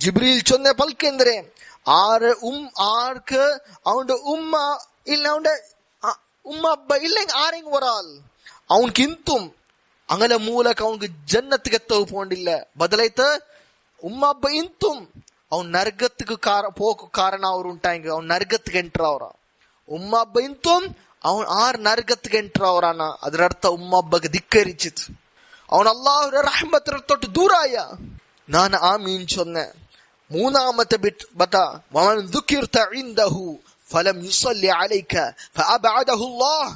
A: ജിബ്രീൽ ചൊന്ന പൽക്കെಂದ್ರೆ ആർക്ക് അവന്റെ ഉമ്മ ഇല്ല, അവന്റെ ഉമ്മ അബ്ബ ഇല്ലെങ്കിൽ ആരെങ്കിലും ഒരാൾ അവൻകിಂತും അങ്ങനെ മൂലക്ക് അവൻക്ക് ജന്നത്തിക്ക് എത്തവ് പോണ്ടില്ല, ബദലൈത്ത് ഉമ്മ അബ്ബ ಇಂತುം അവൻ നരകത്തിക്ക് പോക്ക് കാരണ അവർ ഉണ്ടായെങ്കിൽ അവൻ നരകത്തിക്ക് ಎಂಟರ್ ಅವರ. ഉമ്മ അബ്ബ ಇಂತും അവൻ ആറ് നരകത്തിക്ക് ಎಂಟರ್ ಅವರಾണ്. അതിനർത്ഥ ഉമ്മ അബ്ബക്ക് ധിക്കരിച്ചിട്ട് അവൻ അല്ലാഹുവിന്റെ റഹ്മത്ത് തൊട്ട് ദൂരായ. ನಾನು ആമീൻ ചൊന്ന. മൂന്നാമത്തെ ബത്ത വമൻ ദുകിർത ഇൻദഹു ഫലം യുസല്ലി അലൈക ഫഅബ്അദഹു അല്ലാഹ്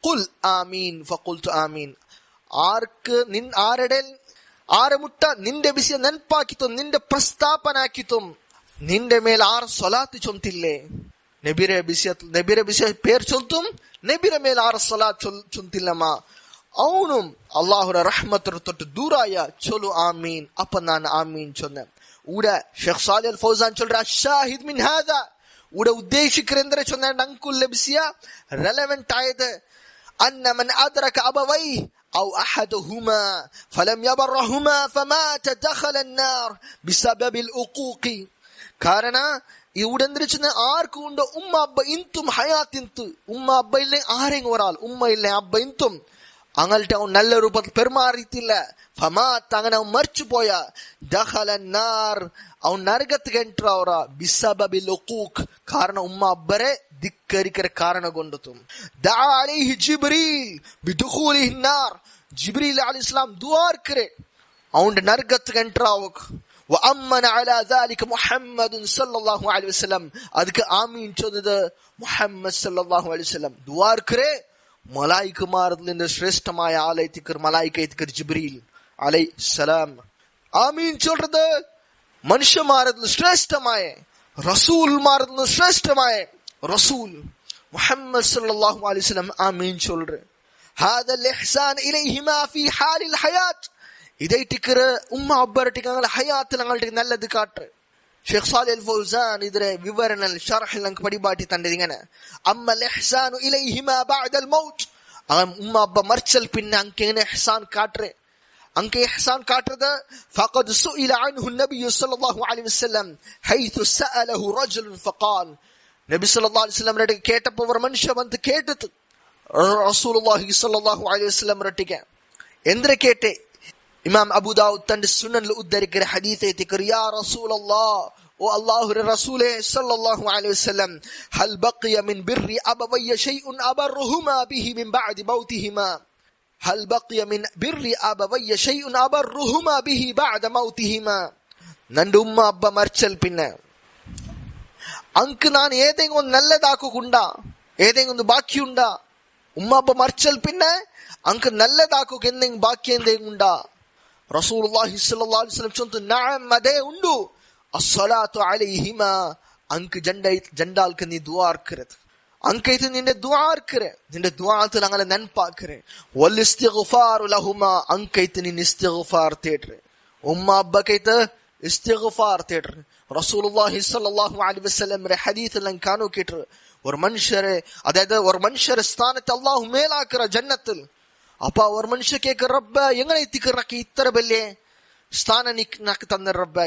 A: ഖുൽ ആമീൻ ഫഖുൽതു ആമീൻ. ആർക്ക് ആരെ മുട്ട നിന്റെ വിഷയ ನೆನಪಾಕಿತುം നിന്റെ പ്രസ്താപനാക്കിത്തും നിന്റെ മേൽ ആർ സ്വലാത്ത് ചൊന്തില്ലേ, നബിരെ വിഷയ പേർ ചൊല്ലും, നബിരെ മേൽ ആർ സ്വലാത്ത് ചൊന്തില്ലമ്മ, അവനും അള്ളാഹുടെ റഹ്മത്ത് തൊട്ട് ദൂരായ ചൊല്ലു ആമീൻ. അപ്പൊ ഞാൻ ആമീൻ ചൊന്ന. ഇവിടെ ഷെയ്ഖ് സാലിഹ് അൽ ഫൗസാൻ ചൊല്ലുற ഷാഹിദ് മിൻ ഹാദ, ഇവിടെ ഉദ്ദേശിക്കരെಂದ್ರೆ ചൊന്ന നമുക്ക് ലഭിಸಿയ റെലവെന്റ് ആയത് അന്ന മൻ അദ്റക അബവൈഹി ഔ അഹദഹുമാ ഫലം യബറഹുമാ ഫമാത ദഖല النار بسبب العقوق. കാരണം ഇവിടെ എന്തിരിച്ചുന്ന ആർക്കും ഉണ്ട് ഉമ്മ അബ്ബ ഇന്തും ഹയാത്തിന്ത്, ഉമ്മ അബ്ബ ഇല്ലേ ആരെങ്കിലും ഒരാൾ, ഉമ്മ ഇല്ലേ അബ്ബ ഇന്തും അങ്ങൾട്ട് അവൻ നല്ല രൂപത്തിൽ പെരുമാറിയിട്ടില്ല, ഫമാത്ത് അങ്ങനെ അവൻ മരിച്ചു പോയ, ദഖല النار അവൻ നരകത്തിക്ക് ಎಂಟರ್ ಅವರ ബിസബബിൽ ഉഖൂഖ് കാരണം ഉമ്മ അബ്ബരെ ധിക്കരിക്കര കാരണ കൊണ്ടെത്തും. ദഅ അലൈഹി ജിബ്രീൽ ബിദുഖൂലിഹി النار, ജിബ്രീൽ അലൈഹിസ്സലാം ദുആ करे അവന്റെ നരകത്തിക്ക് ಎಂಟರ್ ആവക്ക്. വഅമ്മന അലാ ദാലിക മുഹമ്മദ് സല്ലല്ലാഹു അലൈഹി വസല്ലം, ಅದಕ್ಕೆ ആമീൻ ചൊന്നത് മുഹമ്മദ് സല്ലല്ലാഹു അലൈഹി വസല്ലം ദുആ करे. മലായികമാരിൽ നിന്ന് ശ്രേഷ്ഠമായ ആലയത്തിക്കർ മലായികത്തിക്കർ ജിബ്രീൽ അലൈഹിസ്സലാം. ആമീൻ ചൊല്றது മനുഷ്യന്മാരിൽ ശ്രേഷ്ഠമായ റസൂൽമാരിൽ ശ്രേഷ്ഠമായ റസൂൽ മുഹമ്മദ് സല്ലല്ലാഹു അലൈഹി വസല്ലം ആമീൻ ചൊല്ற. هذا الإحسان إليهما في حال الحياة, ഇതേറ്റിക്കർ ഉമ്മ അബ്ബരട്ടിക്ക് ഞങ്ങളുടെ ഹയാത്തിൽ ഞങ്ങളുടെ നല്ലത് കാട്ട്. ഷെയ്ഖ് സാലിഹ് അൽ ഫൗസാൻ ഇതിലെ വിവരണ ഷർഹിൽ ഞങ്ങൾക്ക് പടിപാട്ടി തണ്ടത് ഇങ്ങനെ അമ്മൽ ഇഹ്സാനു ഇലൈഹിമാ ബഅദൽ മൗത്ത്, ഉമ്മ അബ്ബ മരിച്ചൽ പിന്നെ അങ്ക് എങ്ങനെ ഇഹ്സാൻ കാട്ടറെ, അങ്ക് ഇഹ്സാൻ കാട്ടത് ഫഖദ് സുഇല അൻഹു നബി സല്ലല്ലാഹു അലൈഹി വസല്ലം ഹൈതു സഅലഹു റജുൽ ഫഖാൽ, നബി സല്ലല്ലാഹു അലൈഹി വസല്ലം റട്ടി കേട്ടപ്പോൾ ഒരു മനുഷ്യ വന്ന് കേട്ടത് റസൂലുള്ളാഹി സല്ലല്ലാഹു അലൈഹി വസല്ലം റട്ടിക്ക് എന്തിനെ കേട്ടെ. ഇമാം അബൂ ദാവൂദ് തന്റെ സുനനിൽ ഉദ്ധരിക്കുന്ന ഹദീസ് എത്തിക്കർ യാ റസൂലല്ലാഹ്, ഓ അല്ലാഹുവിന്റെ റസൂലേ സല്ലല്ലാഹു അലൈഹി വസല്ലം ഹൽ ബഖിയ മിൻ ബിർരി അബവയ്യ ഷൈഉൻ അബർറുഹുമാ ബിഹി മിൻ ബഅദി മൗതിഹിമാ, ഹൽ ബഖിയ മിൻ ബിർരി അബവയ്യ ഷൈഉൻ അബർറുഹുമാ ബിഹി ബഅദ മൗതിഹിമാ, നന്റെ ഉമ്മ അബ്ബ മരിച്ചൽ പിന്നെ അങ്ക് ഞാൻ ഏതെങ്കിലും ഒന്ന് നല്ലതാക്കുണ്ടാ, ഏതെങ്കിലും ഒന്ന് ബാക്കിയുണ്ടാ, ഉമ്മ അബ്ബ മരിച്ചൽ പിന്നെ അങ്ക് നല്ലതാക്കുക എന്തെങ്കിലും ബാക്കി എന്തെങ്കിലും ഉണ്ടാ. റസൂലുള്ളാഹി സ്വല്ലല്ലാഹു അലൈഹി വസല്ലം ചൊല്ലുന്നു നഅം അതേ ഉണ്ട്, അസ്സലാത്തു അലൈഹിമാ അങ്ക് ജണ്ടാൽക്ക് നീ ദുആ കരത്, അങ്കൈത്ത് നിന്റെ ദുആ കര, നിന്റെ ദുആത്തിൽ അങ്ങനെ ನೆನಪಾಕರೆ, വൽ ഇസ്തിഗ്ഫാറു ലഹുമാ അങ്കൈത്ത് നീ ഇസ്തിഗ്ഫാർ തേട്രെ, ഉമ്മ അബ്ബക്കൈത്ത് ഇസ്തിഗ്ഫാർ തേട്രെ. റസൂലുള്ളാഹി സ്വല്ലല്ലാഹു അലൈഹി വസല്ലം ഹദീസിൽ കാനു കേട്രെ ഒരു മനുഷ്യരെ, അതായത് ഒരു മനുഷ്യരെ സ്ഥാനത്ത് അല്ലാഹു മേലാക്കற ജന്നത്തിൽ. അപ്പ ഒരു മനുഷ്യ കേക്ക റബ്ബ എങ്ങനെ എത്തിക്കറಕ್ಕೆ ഇത്ര വലിയ സ്ഥാന നിനക്ക് തന്ന റബ്ബ,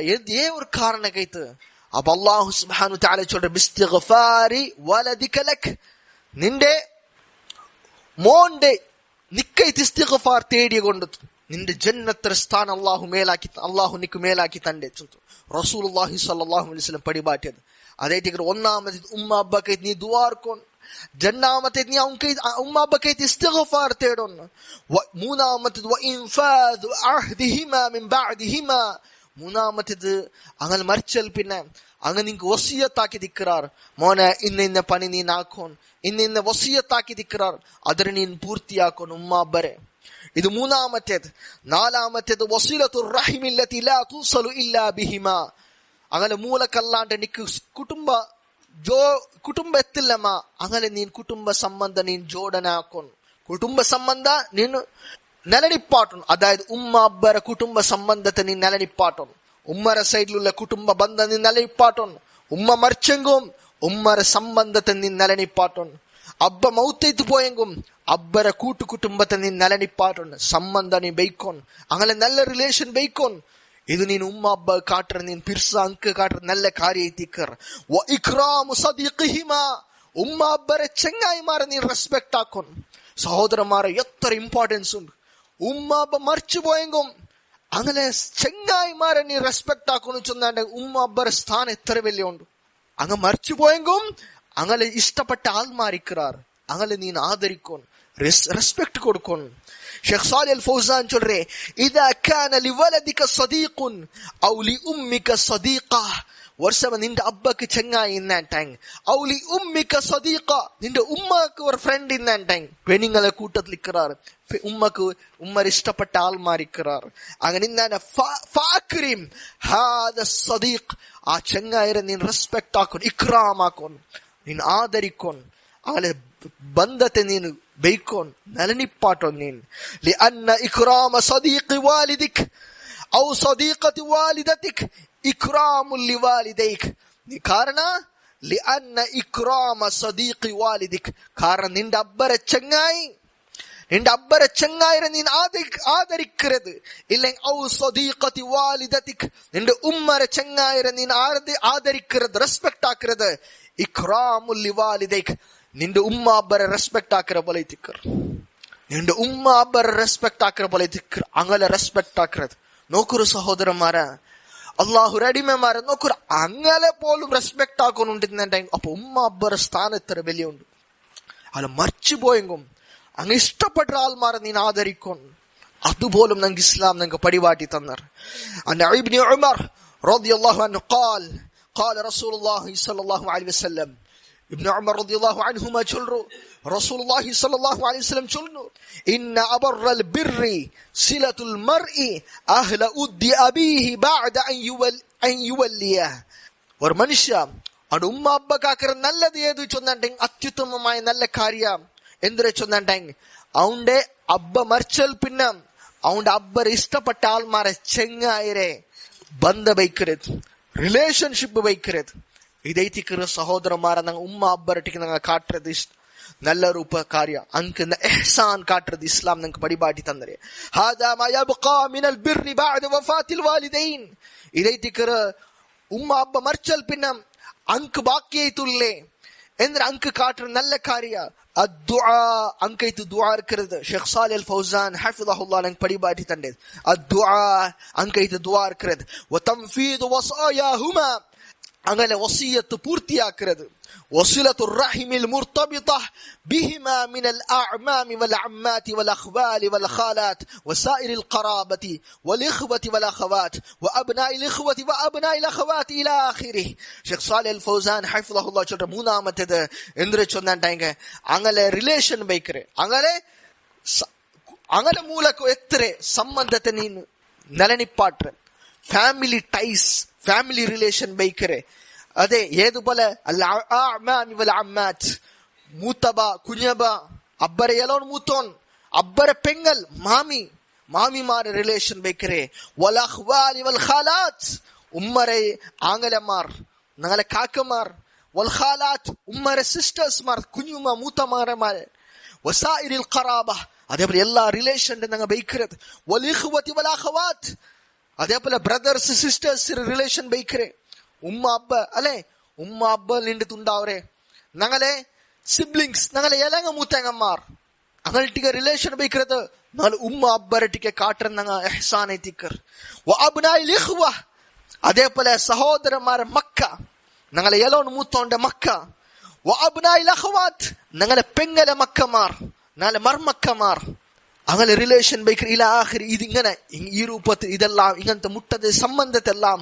A: ഏ ഒരു കാരണക്കൈത്ത്. അപ്പൊ അല്ലാഹു സുബ്ഹാനഹു തആല ചൊല്ലുക ബിസ്തിഗ്ഫാരി വലദിക ലക്, നിന്റെ മോന്റെ നിക്കൈത്ത് ഇസ്തിഗ്ഫാർ തേടിയ കൊണ്ട് നിന്റെ ജന്നത്ര സ്ഥാന അല്ലാഹു മേലാക്കി, അല്ലാഹു നിക്ക് മേലാക്കി തന്റെ റസൂലുള്ളാഹി സ്വല്ലല്ലാഹു അലൈഹി വസല്ലം പടിപാറ്റിയത്. അതേറ്റിക്കർ ഒന്നാമത് ഉമ്മ അബ്ബക്കൈത്ത് നീ ദുആ അർക്കോൺ, രണ്ടാമത്തേത് നീ ഉമ്മ അബ്ബക്കൈത്ത് ഇസ്തിഗ്ഫാർ തേടോൺ, മൂന്നാമത്തേത് വഇൻഫാദു അഹ്ദിഹിമാ മിൻ ബഅദിഹിമാ, മൂന്നാമത്തേത് അങ്ങനെ മരിച്ചൽ പിന്നെ അങ്ങനെ നിങ്ങക്ക് വസിയത്താക്കി ദിക്റാർ, മോനെ ഇന്ന പണി നീ നാക്കോൺ, ഇന്ന വസിയത്താക്കി ദിക്റാർ, അതിനെ നീ പൂർത്തിയാക്കോൺ ഉമ്മ അബ്ബരെ. ഇത് മൂന്നാമത്തേത്. നാലാമത്തേത് വസിലത്തുർ റഹിമില്ലതി ലാ തുസലു ഇല്ലാ ബിഹിമാ. അങ്ങനെ മൂലക്കല്ലാണ്ട് നിക്ക് ಕುಟುಂಬ ಎತ್ತಿಲ್ಲಮ್ಮ അങ്ങനെ ನೀನ್ ಕುಟುಂಬ ಸಂಬಂಧ ನೀನ್ ಜೋಡಣಾಕೊನ್. ಕುಟುಂಬ ಸಂಬಂಧ ನೀನು ನೆಲನಿಪ್ಪಾಟೋನ್. ಅದಾയത് ഉമ്മ അബ്ബര കുടുംബ സംബന്ധത്തെ നീ നിലനിപ്പാട്ടോൻ. ഉമ്മര സൈഡിലുള്ള കുടുംബ ബന്ധം നീ നിലനിപ്പാട്ടോൻ. ഉമ്മ മരിച്ചെങ്കും ഉമ്മര സംബന്ധത്തെ നീ നിലനിപ്പാട്ടോൻ. അബ്ബ മൗത്തേത്ത് പോയെങ്കും അബ്ബര കൂട്ടുകുടുംബത്തെ നീ നിലനിപ്പാട്ടോൻ. സംബന്ധ നീ ബൈക്കോൻ. അങ്ങനെ നല്ല റിലേഷൻ ബൈക്കോൻ. ഇത് നീൻ ഉമ്മ അബ്ബ കാട്ടർ നീൻ പിർസ അങ്ക് കാട്ടർ നല്ല കാര്യത്തിക്കർ. ഉമ്മ അബ്ബരെ ചെങ്ങായിമാരെ നീ റെസ്പെക്ട് ആക്കോൻ. സഹോദരന്മാരെ എത്ര ഇമ്പോർട്ടൻസ് ഉണ്ട്. ഉമ്മ അബ്ബ മരിച്ചു പോയെങ്കും അങ്ങനെ ചെങ്ങായിമാരെ നീ റെസ്പെക്ട് ആക്കുന്നു ചൊന്നാണ്ട് ഉമ്മ അബ്ബരെ സ്ഥാനം എത്ര വലിയ ഉണ്ട്. അങ്ങ് മരിച്ചു പോയെങ്കും അങ്ങനെ ഇഷ്ടപ്പെട്ട ആൾമാരിക്കാർ അങ്ങനെ നീ ആദരിക്കോൻ, റെസ്പെക്ട് കൊടുക്കോൻ. ഷെയ്ഖ് സാലിഹ് അൽ ഫൗസാൻ ചൊല്ലേ, ഇദാ കാന ലിവലദിക സദീഖുൻ ഔ ലിഉമ്മിക സദീഖ. വർഷം നിന്റെ അബ്ബക്ക് ചെങ്ങായി ഇന്നാൻടാങ്, ഔ ലിഉമ്മിക സദീഖ, നിന്റെ ഉമ്മക്ക് ഒരു ഫ്രണ്ട് ഇന്നാൻടാങ്. പെണ്ണുങ്ങളെ കൂട്ടത്തിൽ ഇക്കറാറ് ഉമ്മക്ക് ഉമ്മർ ഇഷ്ടപ്പെട്ട ആൾമാരിക്കറാറ്. അങ്ങനെ ഇന്നാണ് ഫാക്രിം ഹാദ സദീഖ്. ആ ചെങ്ങായിരെ നീ റെസ്പെക്ട് ആക്കോൻ, ഇക്റാം ആക്കോൻ, നീ ആദരിക്കോൻ. അങ്ങനെ ബന്ധത്തെ നീನು ബൈക്കോൻ, നലനിപ്പാട്ടോൻ നീൻ. ലിഅന്ന ഇക്റാമ സദീഖി വാലിദിക് ഔ സദീഖതി വാലിദതിക് ഇക്റാമുൽ ലിവാലിദൈക്. നീ കാരണം ലിഅന്ന ഇക്റാമ സദീഖി വാലിദിക്, കാരണം നിന്റെ അബ്ബരെ ചെങ്ങായിരെ നീ ആദരിക്കരുത്. ഇല്ലെങ്കിൽ ഔ സദീഖതി വാലിദതിക്, നിന്റെ ഉമ്മരെ ചെങ്ങായിരെ നീ ആദരിക്കരുത്, റെസ്പെക്ട് ആക്കരുത്. ഇക്റാമുൽ ലിവാലിദൈക്, നിന്റെ ഉമ്മ അബ്ബരെ റെസ്പെക്ട് ആക്കിற പോലെ തിക്കർ. നിന്റെ ഉമ്മ അബ്ബരെ റെസ്പെക്ട് ആക്കിற പോലെ തിക്കർ. അങ്ങനെ റെസ്പെക്ട് ആക്കരുത്. നോക്കൊരു സഹോദരന്മാരെ, അള്ളാഹു അടിമമാരെ നോക്കൊരു അങ്ങനെ പോലും റെസ്പെക്ട് ആക്കുന്നുണ്ടെന്നുണ്ടെങ്കിൽ അപ്പൊ ഉമ്മ അബ്ബറെ സ്ഥാനം എത്ര വലിയുണ്ട്. അല്ല മരിച്ചു പോയെങ്കും അങ്ങ് ഇഷ്ടപ്പെട്ട ആൾമാരെ നീ ആദരിക്കും. അതുപോലും ഞങ്ങൾക്ക് ഇസ്ലാം ഞങ്ങൾക്ക് പടിവാട്ടി തന്നർ. ഇബ്നു ഉമർ റളിയല്ലാഹു അൻഹു قال رسول الله صلى الله عليه وسلم. ഇബ്നു ഉമർ റളിയല്ലാഹു അൻഹുമ ചൊല്ലു, റസൂലുള്ളാഹി സ്വല്ലല്ലാഹു അലൈഹി വസല്ലം ചൊല്ലു, ഇന്ന അബറൽ ബിർരി സിലത്തുൽ മർഇ അഹ്ല ഉദ്ദി അബീഹി ബഅദ അൻ യുവല്ലിയ. ഒരു മനുഷ്യ അവന്റെ ഉമ്മ അബ്ബക്കാക്കര നല്ലത് ഏത് ചൊന്നുണ്ടെങ്കിൽ അത്യുത്തമമായ നല്ല കാര്യം എന്തിനെ ചൊന്നുണ്ടെങ്കിൽ അവന്റെ അബ്ബ മരിച്ചാൽ പിന്നെ അവന്റെ അബ്ബർ ഇഷ്ടപ്പെട്ട ആൾമാരെ ചെങ്ങായിരെ ബന്ധ വയ്ക്കരുത്, റിലേഷൻഷിപ്പ് വയ്ക്കരുത്. ಇದೈತಿಕರ ಸಹೋದರಮಾರ ನಂಗೆ ಉಮ್ಮ ಅಬ್ಬರಟಿಗೆ ನಂಗೆ ಕಾಟ್ರದು ಇಷ್ಟ നല്ല ರೂಪ ಕಾರ್ಯ ಅಂಕ ಎಹ್ಸಾನ್ ಕಾಟ್ರದು ಇಸ್ಲಾಂ ನಂಗೆ ಪಡಿಬಾಟಿ ತಂದರೆ. ಹಾದಾ ಮಾ ಯಬ್ಕಾ ಮಿನಲ್ ಬಿರ್ರಿ ಬಅದ ವಫಾತಿಲ್ ವಾಲಿದೈನ್. ಇದೈತಿಕರ ಉಮ್ಮ ಅಬ್ಬ ಮರ್ಚಲ್ ಪಿನ್ನ ಅಂಕ ಬಾಕಿ ಐತುಲ್ಲೆ ಎಂದ್ರೆ ಅಂಕ ಕಾಟ್ರ നല്ല ಕಾರ್ಯ ಅದ್ದುಆ ಅಂಕ ಐತು ದುಆ ಇರ್ಕರದು. ಶೇಖ್ ಸಾಲಿಹ್ ಅಲ್ ಫೌಜಾನ್ ಹಫಿದಹುಲ್ಲಾ ನಂಗೆ ಪಡಿಬಾಟಿ ತಂದೆ ಅದ್ದುಆ ಅಂಕ ಐತು ದುಆ ಇರ್ಕರದು. ವ ತನ್ಫೀದ್ ವಸಾಯಾಹುಮಾ, അങ്ങനെ വസിയത്ത് പൂർത്തിയാക്കരുത്. വസിലത്തുർ റഹിമിൽ മുർതബിത ബിഹിമാ മിനൽ അഅമാമി വൽ അമ്മാതി വൽ അഖ്വാലി വൽ ഖാലാത്ത് വസായിരിൽ ഖറാബതി വൽ ഇഖ്വതി വൽ അഖവാത്ത് വഅബ്നാഇൽ ഇഖ്വതി വഅബ്നാഇൽ അഖവാത്ത് ഇലാ ആഖിരി. ഷെയ്ഖ് സാലിഹ് അൽ ഫൗസാൻ ഹഫിദഹുല്ലാഹ് ചൊല്ല മൂന്നാമത്തേത് എന്തിനെ ചൊന്നാണ്ടെങ്കിൽ അങ്ങനെ റിലേഷൻ ബൈക്കറെ അങ്ങനെ മൂലക്ക് എത്ര സംബന്ധത്തെ നീ നിലനിപ്പാട്ടെ. ഫാമിലി ടൈസ്, ഫാമിലി റിലേഷൻ ബൈക്കറെ. അതെ ഏതുപോലെ മൂത്തബ കുഞ്ഞബ അബ്ബരെ എലോൺ മൂത്തോൻ അബ്ബരെ പെങ്ങൽ മാമിമാരെ റിലേഷൻ ബൈക്കറെ. വൽ അഖ്വാലി വൽ ഖാലാത്ത്, ഉമ്മരെ ആങ്ങലമാർ ഞങ്ങളെ കാക്കമാർ. വൽ ഖാലാത്ത് ഉമ്മരെ സിസ്റ്റേഴ്സ്മാർ, കുഞ്ഞുമ മൂത്തമാരമാരെ. വസായിരിൽ ഖറാബ, അതേപോലെ എല്ലാ റിലേഷന്റെ ഞങ്ങൾ ബൈക്കറത്. വൽ ഇഖ്വതി വൽ അഖവാത്ത്, അതേപോലെ ബ്രദേഴ്സ് സിസ്റ്റേഴ്സ് റിലേഷൻ ബൈക്കറെ. ഉമ്മ അബ്ബ അല്ലെ, ഉമ്മ അബ്ബ നിന്റെ തുണ്ടാവരെ ഞങ്ങളെ സിബ്ലിങ്സ് ഞങ്ങളെ എലങ്ങ മൂത്തങ്ങന്മാർ അങ്ങൾട്ടിಗೆ ರಿಲೇಷನ್ ಬೈಕರದು. ನಾಳೆ ಉಮ್ಮ ಅಬ್ಬರಟಿಗೆ ಕಾಟ್ರ ನಂಗ ಎಹ್ಸಾನ್ ಐತಿಕರ್. ವ ಅಬ್ನಾಯಿಲ್ ಇಖ್ವ, അതേപോലെ സഹോദരന്മാരെ മക്ക ഞങ്ങളെ എലോൺ മൂത്തോണ്ടെ മക്ക. വ അബ്നായിൽ അഖവാത്ത്, ഞങ്ങളെ പെങ്ങലെ മക്കമാർ, ഞങ്ങളെ മർമക്കമാർ. അങ്ങനെ റിലേഷൻ ബൈക്കർ ഇല ആഖിരി ഇതിങ്ങനെ ഈ രൂപത്തിൽ ഇതെല്ലാം ഇങ്ങനത്തെ മുട്ടത് സംബന്ധത്തെല്ലാം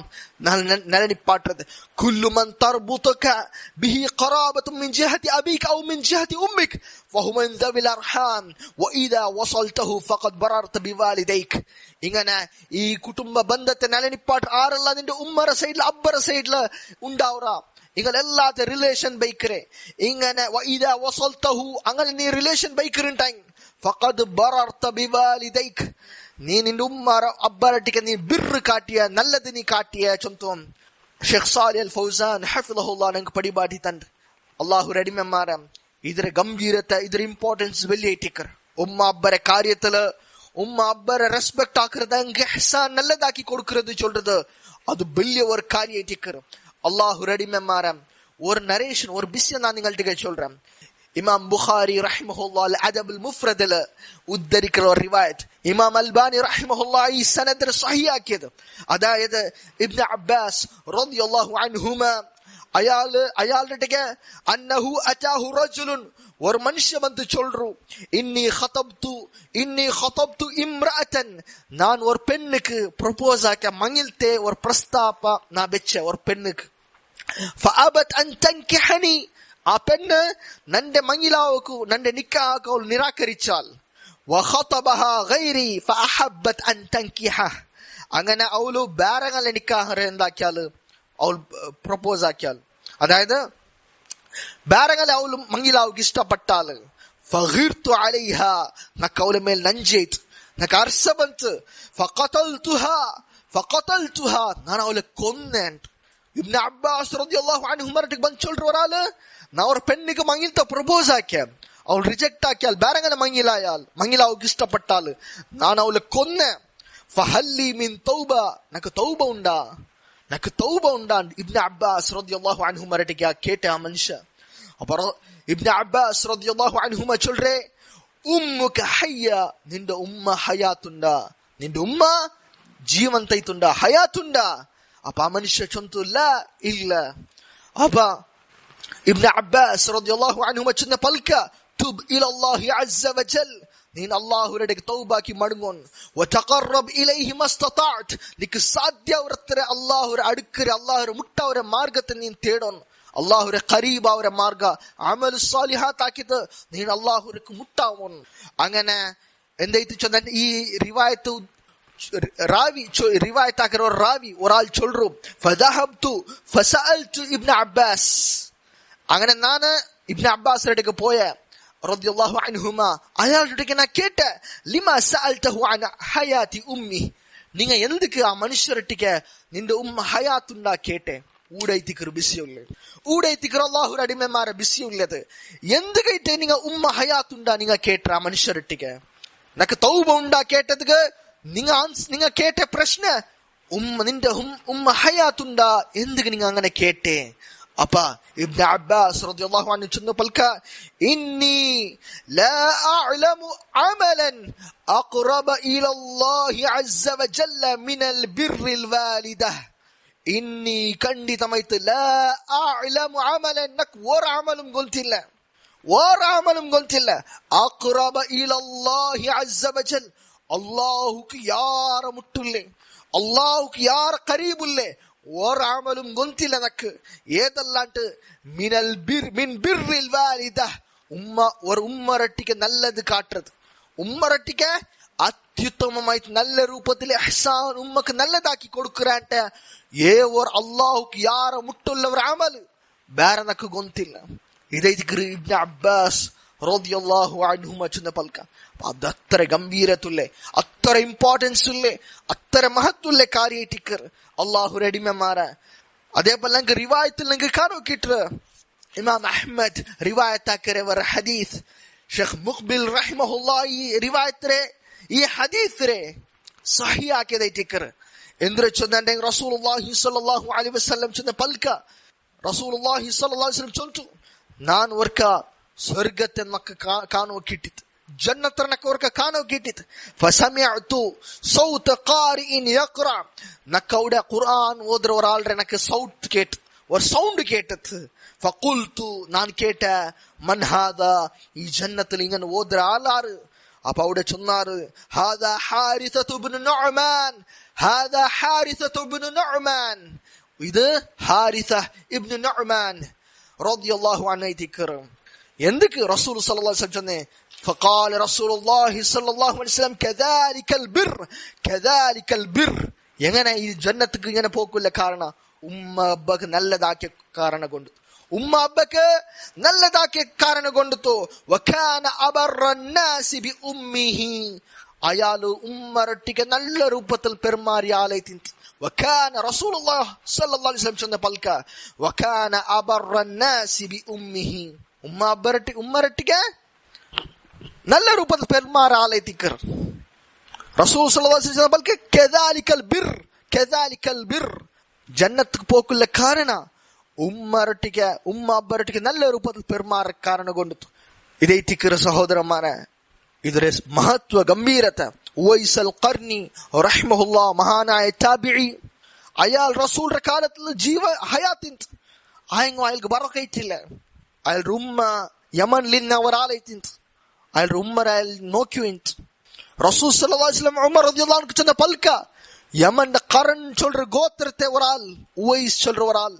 A: നിലനിപ്പാട്ടത്. കുല്ലു മൻ തർബുതുക ബിഹി ഖറാബത്തുൻ മിൻ ജിഹതി അബീക ഔ മിൻ ജിഹതി ഉമ്മിക ഫഹും മിൻ ദവിൽ അർഹാം വഇദാ വസൽതഹു ഫഖദ് ബറർത ബിവാലിദൈക. ഇങ്ങനെ ഈ കുടുംബ ബന്ധത്തെ നിലനിപ്പാട്ട് ആരല്ല നിന്റെ ഉമ്മറ സൈഡിൽ അബ്ബറ സൈഡിൽ ഉണ്ടാവുക. ഇങ്ങനെ എല്ലാത്ത റിലേഷൻ ബൈക്കറെ ഇങ്ങനെ വഇദാ വസൽതഹു അങ്ങനെ നീ റിലേഷൻ ബൈക്കർ ഉണ്ടായി ഫഖദ് ബറർത ബിവാലിദൈക നീ നിന്റെ ഉമ്മറ അബ്ബറട്ടിക്ക് നീ ബിർറ് കാട്ടിയ നല്ലത് നീ കാട്ടിയ ചൊന്തം. ഷെയ്ഖ് സാലിഹ് അൽ ഫൗസാൻ ഹഫിളഹുല്ലാ ഞങ്ങൾക്ക് പടിപാടി തണ്ട്. അള്ളാഹു അടിമമാരെ ಇದರ ಗಂಭೀರತೆ ಇದರ ಇಂಪಾರ್ಟೆನ್ಸ್ വലിയ ഇട്ടിക്കർ. ഉമ്മ അബ്ബരെ കാര്യത്തില് ഉമ്മ അബ്ബരെ ரெஸ்பெக்ட் ஆக்குறது அங்க இஹ்சான் நல்லதாக்கி கொடுக்கிறது சொல்றது அது വലിയ ஒரு காரிய இட்டிக்கர். அல்லாஹ் அடிமமார ஒரு நரேஷன் ஒரு விஷயம் நான் നിങ്ങളുടെ சொல்றேன். ഇമാം ബുഖാരി റഹിമഹുല്ലാഹ് അൽ അദബ് അൽ മുഫ്രദിൽ ഉദ്ധരിക്കുന്ന ഒരു റിവായത്ത് ഇമാം അൽബാനി റഹിമഹുല്ലാഹ് ഈ സനദിൽ സഹിയാക്കിയത്. അതായത് ഇബ്നു അബ്ബാസ് റളിയല്ലാഹു അൻഹുമ അയാളുടെ അന്നഹു അതാഹു റജുലുൻ ഒരു മനുഷ്യ വന്ന് ചൊല്ലു ഇന്നി ഖതബ്തു ഇംറഅതൻ நான் ஒரு பெண்ணுக்கு ப்ரொபோஸ் ஆக்க மங்கில்தே ஒரு பிரஸ்தாப நான் வெச்ச ஒரு பெண்ணுக்கு فابت ان تنكحني ആ പെണ്ണ് നന്റെ മങ്ങിലാവക്കു നന്റെ നിക്കാഹ് അവൾ നിരാകരിച്ചാൽ വഖതബഹ ഗൈരി ഫഅഹബ്ബത് അൻ തൻകിഹ അങ്ങനെ അവള് വേറെങ്ങളെ നിക്കാഹ് എന്താക്കിയാൽ അവൾ പ്രൊപ്പോസ് ആക്കിയാൽ അതായത് വേറെങ്ങളെ അവൾ മങ്ങിലാവക്ക് ഇഷ്ടപ്പെട്ടാൽ ഫഗിർതു അലൈഹ നക്ക് അവളെ മേൽ നഞ്ചേറ്റ് നക്ക് അർസ ബന്ത് ഫഖതൽതുഹ ഞാൻ അവളെ കൊന്നേൻ. ഇബ്നു അബ്ബാസ് റളിയല്ലാഹു അൻഹുമ ಬಂದು சொல்ற ഒരാള് நான் ஒரு பெண்ணுக்கு மங்கில்த ப்ரொபோஸ் ஆக்கிய அவள் ரிஜெக்ட் ஆக்கியால் வேறங்களை மங்கிலாவுக்கு இஷ்டப்பட்டாள் நான் அவளை கொன்னேன். ஃபஹல்லி மின் தௌபா எனக்கு தௌபா உண்டா இப்னு அப்பாஸ் ரலியல்லாஹு அன்ஹுமா கிட்ட கேட்ட ಆ ಮನುಷ್ಯ. அப்புறம் இப்னு அப்பாஸ் ரலியல்லாஹு அன்ஹுமா சொல்றே உம்முக ஹய்யா ನಿಂದ ಉಮ್ಮ ಹಯಾತುಂಡಾ ನಿಂದ ಉಮ್ಮ ಜೀವಂತೈತುಂಡಾ ಹಯಾತುಂಡಾ. ಅಪ್ಪ ಆ ಮನುಷ್ಯ ಚೊಂತು ಇಲ್ಲ ಅಪ್ಪ ഇബ്നു അബ്ബാസ് റളിയല്ലാഹു അൻഹു ചെന്ന പൽക്ക തുബ് ഇലല്ലാഹി അസ്സ വജൽ നീ അല്ലാഹുവിന്റെ തൗബാക്കി മടങ്ങോൻ വതഖറബ് ഇലൈഹി മസ്തതഅത് നിക്ക് സാധ്യവരത്ര അല്ലാഹുവിന്റെ അടുക്കര അല്ലാഹുവിന്റെ മുട്ടവരെ മാർഗത്തെ നീ തേടോൻ അല്ലാഹുവിന്റെ ഖരീബ അവരെ മാർഗ അമൽ സാലിഹാത്ത് ആക്കിയത് നീ അല്ലാഹുവിന്റെ മുട്ടാവോൻ. അങ്ങനെ എന്തായിട്ട് ചൊന്ന ഈ റിവായത്ത് റിവായത്താക്കിற ഒരു റാവി ഒരാൾ ചൊല്ലു ഫദഹബ്തു ഫസഅൽതു ഇബ്നു അബ്ബാസ് അങ്ങനെ ನಾನು ഇബ്നു അബ്ബാസ് അടുക്ക് പോയ റളിയല്ലാഹു അൻഹുമ അയാളുടെ അടുക്ക് ഞാൻ കേട്ട ലിമാ സഅൽതഹു അൻ ഹയാതി ഉമ്മി നിങ്ങൾ എന്തിക്ക് ആ മനുഷ്യരട്ടിക്ക് നിന്റെ ഉമ്മ ഹയാത്തുണ്ടാ കേട്ടെ. ഊടൈത്തിക്കർ ബിസിയുള്ളേ അല്ലാഹു അടിമമാരെ ബിസിയുള്ളത് എന്തുകൈട്ടെ നിങ്ങൾ ഉമ്മ ഹയാത്തുണ്ടാ നിങ്ങൾ കേട്ട ആ മനുഷ്യരട്ടിക്ക് നക്ക് തൗബ ഉണ്ടാ കേട്ടതുക്ക് നിങ്ങൾ കേട്ട പ്രശ്ന നിന്റെ ഉമ്മ ഹയാത്തുണ്ടാ എന്തുക്ക് നിങ്ങൾ അങ്ങനെ കേട്ടേ. അപ്പ ഇബ്നു അബ്ബാസ് റളിയല്ലാഹു അൻഹു ചെന്ന് പൽക്ക ഇന്നി ലാ അഅലമു അമലൻ അഖറബ ഇലല്ലാഹി അസ്സ വജല്ല മിനൽ ബിർറിൽ വാലിദ ഇന്നി ಖಂಡಿತമായിട്ട് ലാ അഅലമു അമലൻ നക്ക് ഒരു അമലും ಗೊತ್ತಿಲ್ಲ അഖറബ ഇലല്ലാഹി അസ്സ വജൽ അല്ലാഹുക്ക് യാർ മുട്ടുല്ലേ അല്ലാഹുക്ക് യാർ ഖരീബുല്ലേ ഒരു അമലും ഗൊന്തില്ല നക്ക് ഏതല്ലാണ്ട് മിൻ ബിർറിൽ വാലിദ ഒരു ഉമ്മറട്ടിക്ക് നല്ലത് കാട്ടുறது ഉമ്മറട്ടിക്ക് അത്യുത്തമമായിട്ട് നല്ല രൂപത്തിൽ ഇഹ്സാൻ ഉമ്മക്ക് നല്ലതാക്കി കൊടുക്കുറാൻට ഒരു അല്ലാഹുക്ക് യാർ മുട്ടുള്ള ഒരു അമൽ ಬೇರೆ ನക്ക് ഗൊന്തില്ല. ಇದೈತಿಕ್ರ ಇಬ್ನು ಅಬ್ಬಾಸ್ റളിയല്ലാഹു അൻഹുമ ചെന്ന പൽക്ക അത് അത്ര ഗംഭീരത്തുള്ളേ അത്ര ഇമ്പോർട്ടൻസ് ഉള്ളേ അത്ര മഹത്തുള്ള കാര്യ അള്ളാഹു അടിമമാര. അതേപോലെ ഞങ്ങൾക്ക് റിവായത്തിൽ ഞങ്ങൾക്ക് കാണോ കിട്ടു ഇമാം അഹ്മദ് റിവായത്താക്കരെ ഒരു ഹദീസ് ഷെയ്ഖ് മുഖ്ബിൽ റഹിമഹുല്ലാഹ് ഈ റിവായത്തിരെ ഈ ഹദീസിരെ സഹിയാക്കിയതായിട്ടിക്കർ എന്തൊരു ചൊന്നെ റസൂലുള്ളാഹി സ്വല്ലല്ലാഹു അലൈഹി വസല്ലം ചെന്ന പൽക്ക റസൂലുള്ളാഹി സ്വല്ലല്ലാഹു അലൈഹി വസല്ലം ചൊല്ലിತು ನಾನು ವರ್ಕ ಸ್ವರ್ಗತೆ ನಕ್ಕ ಕಾಣೋ ಕಿಟ್ಟಿತು ಜನ್ನತ್ರ ನಕ್ಕ ವರ್ಕ ಕಾಣೋ ಕಿಟ್ಟಿತು ಫಸಮಿಅತು ಸೌತ ಕಾರಿಇನ್ ಯಕ್ರಾ ನಕ್ಕೌಡ ಕುರ್ಆನ್ ಓದ್ರ ಒರಾಲ್ರೆ ನಕ್ಕ ಸೌಟ್ ಕೇಟ್ ஒரு சவுண்ட் கேட்டது ஃபகுல்து நான் கேட்ட மன் ஹாதா ಈ ஜன்னத்தில் இங்க ஓதுற ஆளாரு അപ്പൊ അവിടെ ചൊന്നാറ് ഹാദാ ഹാരിസതു ഇബ്നു നുഅ്മാൻ, ഹാദാ ഹാരിസതു ഇബ്നു നുഅ്മാൻ, ഇത് ഹാരിസ ഇബ്നു നുഅ്മാൻ റളിയല്ലാഹു അൻഹു തിക്കറ്. എന്തൊക്കെ റസൂൽ സല്ലല്ലാഹു അലൈഹി വസല്ലം ചൊന്നേ? فقال رسول الله صلى الله عليه وسلم كذلك البر كذلك البر. എങ്ങനെ ഈ ജന്നത്തിക്ക് ഇങ്ങനെ പോക്കില്ല? കാരണം ഉമ്മ അബ്ബക്ക് നല്ലതാക്കിയ കാരണം കൊണ്ട്, ഉമ്മ അബ്ബക്ക് നല്ലതാക്കിയ കാരണം കൊണ്ടു. വകാന അബറന്നാസി ബി ഉമ്മിഹി, അയാള് ഉമ്മറട്ടിക്ക് നല്ല രൂപത്തിൽ പെരുമാറിയ ആളെ തിന്ത്. വകാന റസൂലുള്ളാഹി സ്വല്ലല്ലാഹു അലൈഹി വസല്ലം ചൊന്ന പൽക്ക വകാന അബറന്നാസി ബി ഉമ്മിഹി, ഉമ്മറട്ടിക്ക് നല്ല രൂപത്തിൽ പെരുമാറിയ ആളെ തിക്കർ. റസൂൽ സല്ലല്ലാഹു അലൈഹി വസല്ലം പൽക്ക കദാലിക്കൽ ബിർ, കദാലിക്കൽ ബിർ. ജന്നത്തിക്ക് പോക്കുള്ള കാരണം ഉമ്മ അബ്ബറട്ടിക്ക് നല്ല രൂപത്തിൽ പെരുമാറ കാരണം കൊണ്ട്. ഇതേ തിക്കർ സഹോദരന്മാരെ, ഇതൊരു മഹത്വ ഗംഭീരത. ഉവൈസൽ ഖർനി റഹ്മഹുല്ലാ, മഹാനായ താബിഈ, അയാൾ റസൂലിന്റെ കാലത്തിൽ ഹയാത്തിൻ അയാൾക്ക് ബറക്കയിട്ടില്ല. അയാളുടെ ഉമ്മ യമനിൽ ഒരാളെ അയാളുടെ ഉമ്മ അയാൾ നോക്കിയുണ്ട്. റസൂൽ സല്ലല്ലാഹു അലൈഹി വസല്ലം ഉമർ റളിയല്ലാഹു അൻഹു ചെന്ന പൽക യമന്റെ ഖർൻ சொல்ற கோத்திரத்தை ஒரு ஆள் உவைஸ் சொல்ற ஒரு ஆள்,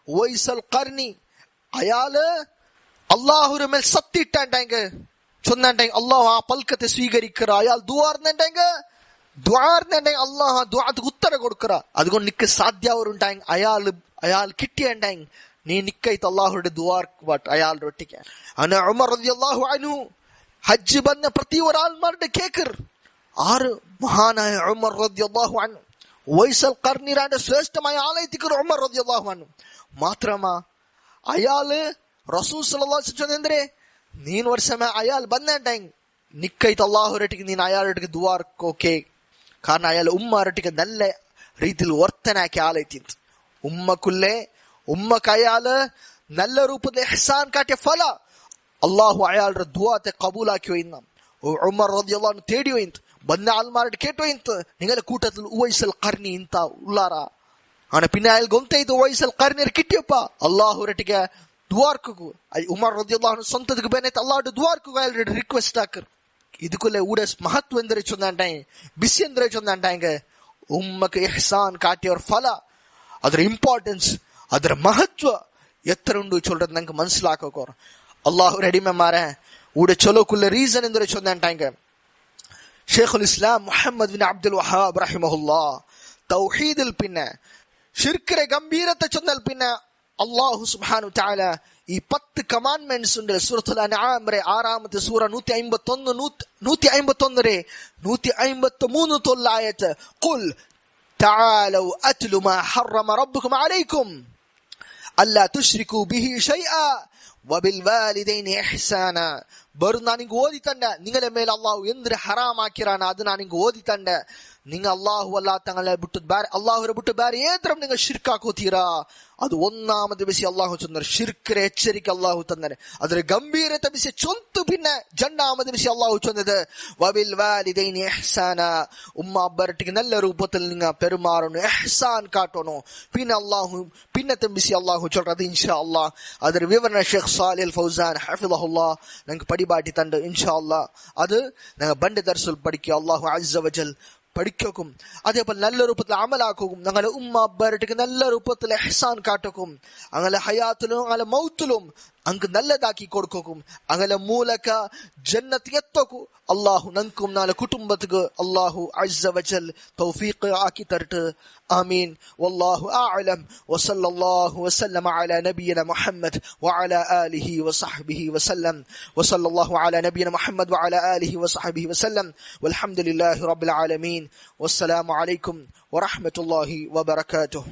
A: உவைசல் கர்னி, അയാള് അല്ലാഹുവിന്റെ മേൽ സത്യയിട്ടാണ്ടാങ്ക ചൊന്നാണ്ടാങ്ക അല്ലാഹു ആ പൽക്കത്തെ സ്വീകരിക്കറ. അയാൾ ദുആർന്നുണ്ടെങ്ക അല്ലാഹു ദുആക്ക് ഉത്തരം കൊടുക്കറ. അതുകൊണ്ട് നിക്ക് സാധ്യവരുണ്ടാങ്ക അയാൾ കിട്ടിയുണ്ടാങ്ക നീ നിക്കൈത്ത് അല്ലാഹുവിന്റെ ദുആക്ക് വാട്ട് അയാളുടെ ഒട്ടിക്ക്. അന ഉമർ റളിയല്ലാഹു അൻഹു ഹജ്ജ് വന്ന പ്രതി ഒരാൾമാരുടെ കേക്കർ. ആറ് മഹാനായ ഉമർ റളിയല്ലാഹു അൻഹു, ഉവൈസൽ ഖർനിയുടെ ശ്രേഷ്ഠമായ ആളെ തിക്കർ ഉമർ റളിയല്ലാഹു അൻഹു. മാത്രമാ അയാള് റസൂൽ സല്ലല്ലാഹു അലൈഹി വസല്ലം എന്തിരെ നീൻ വർഷമേ അയാൾ ബന്നണ്ടായി നിക്കൈത്ത് അല്ലാഹുവിന്റെ നീൻ അയാളുടെ ദുആർക്ക്. കാരണം അയാൾ ഉമ്മാരട്ടിക്ക് നല്ല രീതിയിൽ വർത്തനാക്കിയ ആളെ തിന്ത്. ഉമ്മക്ക് അയാള് നല്ല രൂപത്തിൽ ഇഹ്സാൻ കാട്ടിയ ഫല അല്ലാഹു അയാളുടെ ദുആത്തെ കബൂലാക്കി വയ്യുന്ന ഉമർ റളിയല്ലാഹു അൻഹു തേടി വയ്യുന്നത്. ബന്ന ആൾമാരുടെ കേട്ടു വയ്യുന്നത് നിങ്ങളുടെ കൂട്ടത്തിൽ ഉവൈസൽ ഖർനി ಇಂತ ഉള്ളാറാ ആണ്. പിന്നെ അയാൾ ഗൊന്തൈത് ഉവൈസൽ ഖർനി കിട്ടിയപ്പ അല്ലാഹുവിന്റെ ദ്വാർക്കു ഉമർ റളിയല്ലാഹു അൻഹു സ്വന്തಕ್ಕೆ ಬೇನೈತೆ ಅಲ್ಲಾಹ್ടെ ദ്വാർക്കു അയാളുടെ ರಿಕ್ವೆಸ್ಟ್ ಆಕರ್. ಇದಕ್ಕೂಲೆ ಊಡ ಮಹತ್ವ ಎಂದರೆ ಚೊಂದಂಟಾಯಿ ಬಿಸಿ ಎಂದರೆ ಚೊಂದಂಟಾಯಿಗೆ ಉಮ್ಮಕ್ಕೆ ಇಹ್ಸಾನ್ ಕಾಟಿಯವ್ರ ಫಲ, ಅದರ ಇಂಪಾರ್ಟೆನ್ಸ್, ಅದರ ಮಹತ್ವ ಎತ್ತರ ಉಂಡು ಚೊಲ್றது ನಂಗೆ മനസ്സിലാക്കോർ. അള്ളാഹു റെഡിമമാരെ ഊടെ ചൊലോക്കുള്ള റീസൺ എന്തൊരു ചൊന്നാണ്ടാങ്ക ഷെയ്ഖുൽ ഇസ്ലാം മുഹമ്മദ് ബിൻ അബ്ദുൽ വഹാബ് റഹിമഹുല്ലാ തൗഹീദിൽ പിന്നെ ഷിർക്കിന്റെ ഗംഭീരത്തെ ചൊന്നാൽ പിന്നെ അള്ളാഹു സുബ്ഹാനഹു തആല ഈ 10 കമാൻഡ്മെന്റ്സ് ഉണ്ട്. സൂറത്തുൽ അൻആം ആറാമത്തെ സൂറ 151 153 തൊള്ള ആയത്ത് ഖുൽ തആലൂ അത്ലു മാ ഹറമ റബ്ബുകും അലൈക്കും അല്ലാ തുശ്രികൂ ബിഹി ഷൈആ വബിൽ വാലിദൈനി ഇഹ്സാന. ബറു ನಾನು ನಿಮಗೆ ಓದಿ ತಂದೆ ನಿಂಗಳ ಮೇಲೆ ಅಲ್ಲಾಹು ಎಂದ್ರೆ ಹರಾಮಾಕಿರಾನ ಅದು ನಾನು ನಿಮಗೆ ಓದಿ ತಂದೆ. നിങ്ങൾ അള്ളാഹു അല്ലാത്തങ്ങളെ അള്ളാഹുരെ വിട്ട് ಬೇರೆ ഏതരം നിങ്ങൾ ഷിർക്കാക്കോತೀರಾ? ಅದು ഒന്നാമത് വിഷയം അള്ളാഹു ചൊന്ന ഷിർക്കിനെ എച്ചരിക്ക അള്ളാഹു തന്നെ. അതിന്റെ ഗംഭീരത്തെ വിഷയം ചൊന്തു. പിന്നെ രണ്ടാമത് വിഷയം അള്ളാഹു ചൊന്നത് വബിൽ വാലിദൈനി ഇഹ്സാന, ഉമ്മ അബ്ബരട്ടിക്ക് നല്ല രൂപത്തിൽ നിങ്ങൾ പെരുമാറണം, ഇഹ്സാൻ കാട്ടണം. പിന്നത്തെ വിഷയം അള്ളാഹു ചൊല്ലത് ഇൻഷാ അള്ളാഹ് അതിന്റെ വിവരണ ഷെയ്ഖ് സാലിഹ് അൽ ഫൗസാൻ ഹഫിളഹുല്ലാ ഞങ്ങൾക്ക് പടിപാട്ടി തണ്ട്. ഇൻഷാ അള്ളാഹ് അത് ഞങ്ങൾ ബണ്ട് ദർസുൽ പഠിക്കുക. അള്ളാഹു അസ്സ വജൽ പഠിക്കും. അതേപോലെ നല്ല രൂപത്തിൽ അമലാക്കും. ഞങ്ങളെ ഉമ്മ അബ്ബരട്ടിക്ക് നല്ല രൂപത്തിൽ ഇഹ്സാൻ കാട്ടക്കും. അങ്ങനെ ഹയാത്തിലും അങ്ങനെ മൗത്തിലും അങ്ങ് നല്ലതാക്കി കൊടുക്കും. അങ്ങനെ മൂലക ജന്നത്ത് എത്തക്കും. അള്ളാഹു നങ്കും നാളെ കുടുംബത്തിക്ക് അള്ളാഹു അസ്സ വജൽ തൗഫീഖ് ആക്കി തരട്ടെ. ആമീൻ. വല്ലാഹു അഅലം. വസല്ലല്ലാഹു വസല്ലമ അലാ നബിയിന മുഹമ്മദ് വഅലാ ആലിഹി വസഹ്ബിഹി വസല്ലം. വസല്ലല്ലാഹു അലാ നബിയിന മുഹമ്മദ് വഅലാ ആലിഹി വസഹ്ബിഹി വസല്ലം. വൽഹംദുലില്ലാഹി റബ്ബിൽ ആലമീൻ. വസ്സലാമു അലൈക്കും വറഹ്മത്തുള്ളാഹി വബറകാതുഹു.